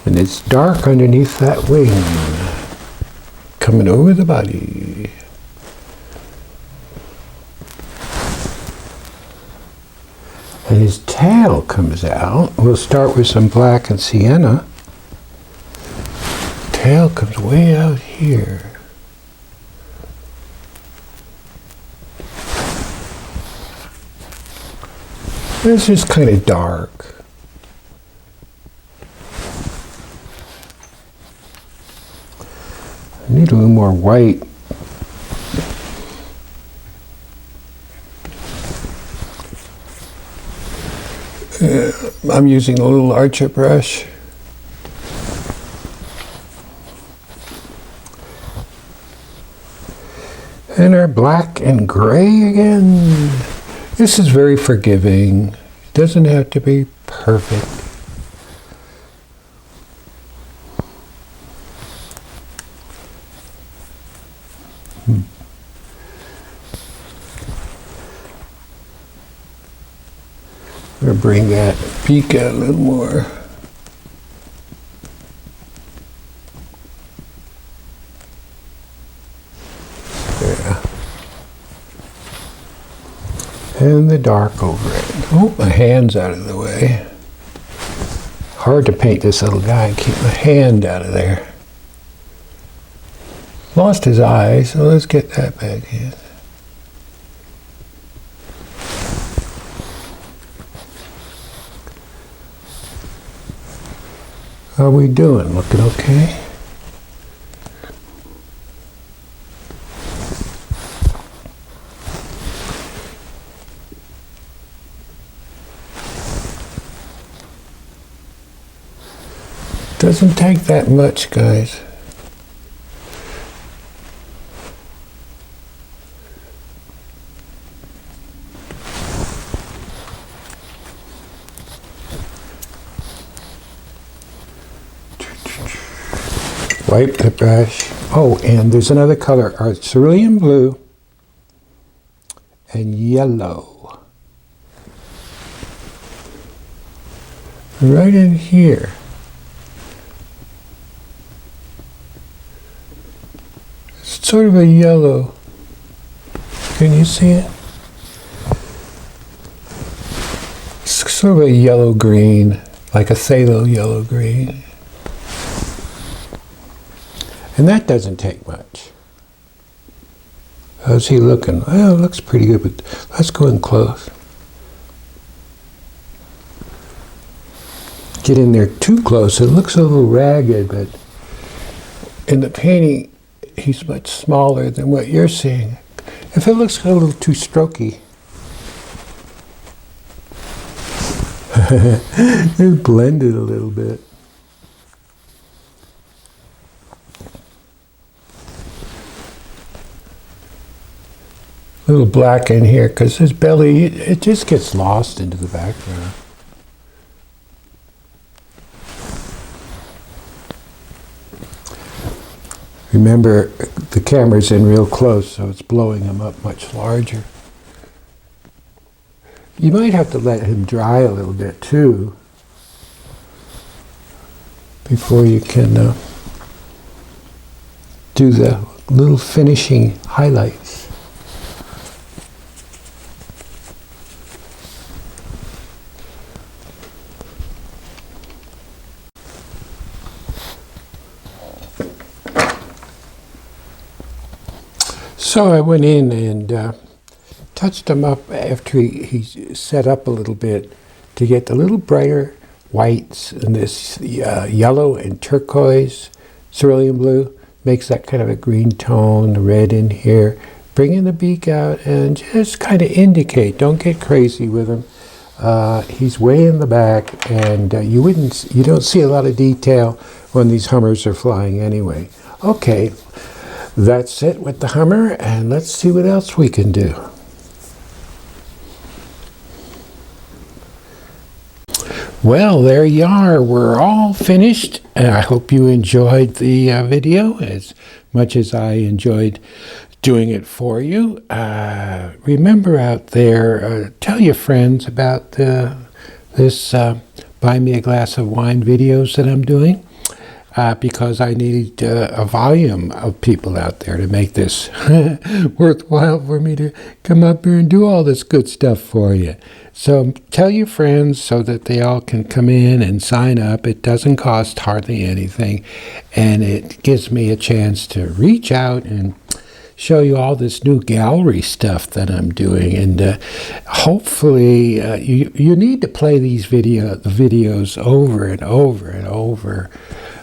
And it's dark underneath that wing, coming over the body. And his tail comes out. We'll start with some black and sienna. Tail comes way out here. This is kind of dark. I need a little more white. I'm using a little Archer brush. And our black and gray again. This is very forgiving. It doesn't have to be perfect. I'm going to bring that peak out a little more. Yeah. And the dark over it. Oh, my hand's out of the way. Hard to paint this little guy and keep my hand out of there. Lost his eye, so let's get that back in. How are we doing? Looking okay? Doesn't take that much, guys. Wipe the brush. Oh, and there's another color, cerulean blue and yellow. Right in here. It's sort of a yellow. Can you see it? It's sort of a yellow-green, like a phthalo yellow-green. And that doesn't take much. How's he looking? Well, it looks pretty good, but let's go in close. Get in there too close. It looks a little ragged, but in the painting, he's much smaller than what you're seeing. If it looks a little too strokey, it's blended a little bit. A little black in here because his belly, it just gets lost into the background. Remember, the camera's in real close, so it's blowing him up much larger. You might have to let him dry a little bit too before you can do the little finishing highlights. So I went in and touched him up after he set up a little bit to get the little brighter whites, and this yellow and turquoise cerulean blue makes that kind of a green tone, the red in here. Bringing the beak out and just kind of indicate, don't get crazy with him. He's way in the back, and you don't see a lot of detail when these hummers are flying anyway. Okay. That's it with the hummer, and let's see what else we can do. Well, there you are. We're all finished, and I hope you enjoyed the video as much as I enjoyed doing it for you. Remember out there, tell your friends about this Buy Me a Glass of Wine videos that I'm doing. because I need a volume of people out there to make this worthwhile for me to come up here and do all this good stuff for you. So tell your friends so that they all can come in and sign up. It doesn't cost hardly anything, and it gives me a chance to reach out and show you all this new gallery stuff that I'm doing. And hopefully you need to play these videos over and over and over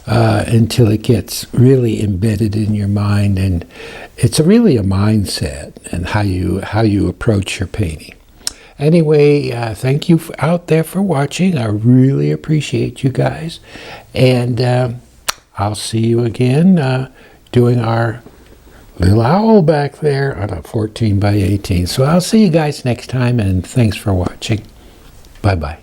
until it gets really embedded in your mind, and it's really a mindset and how you approach your painting. Anyway, thank you out there for watching. I really appreciate you guys, and I'll see you again doing our little owl back there on a 14 by 18. So I'll see you guys next time, and thanks for watching. Bye-bye.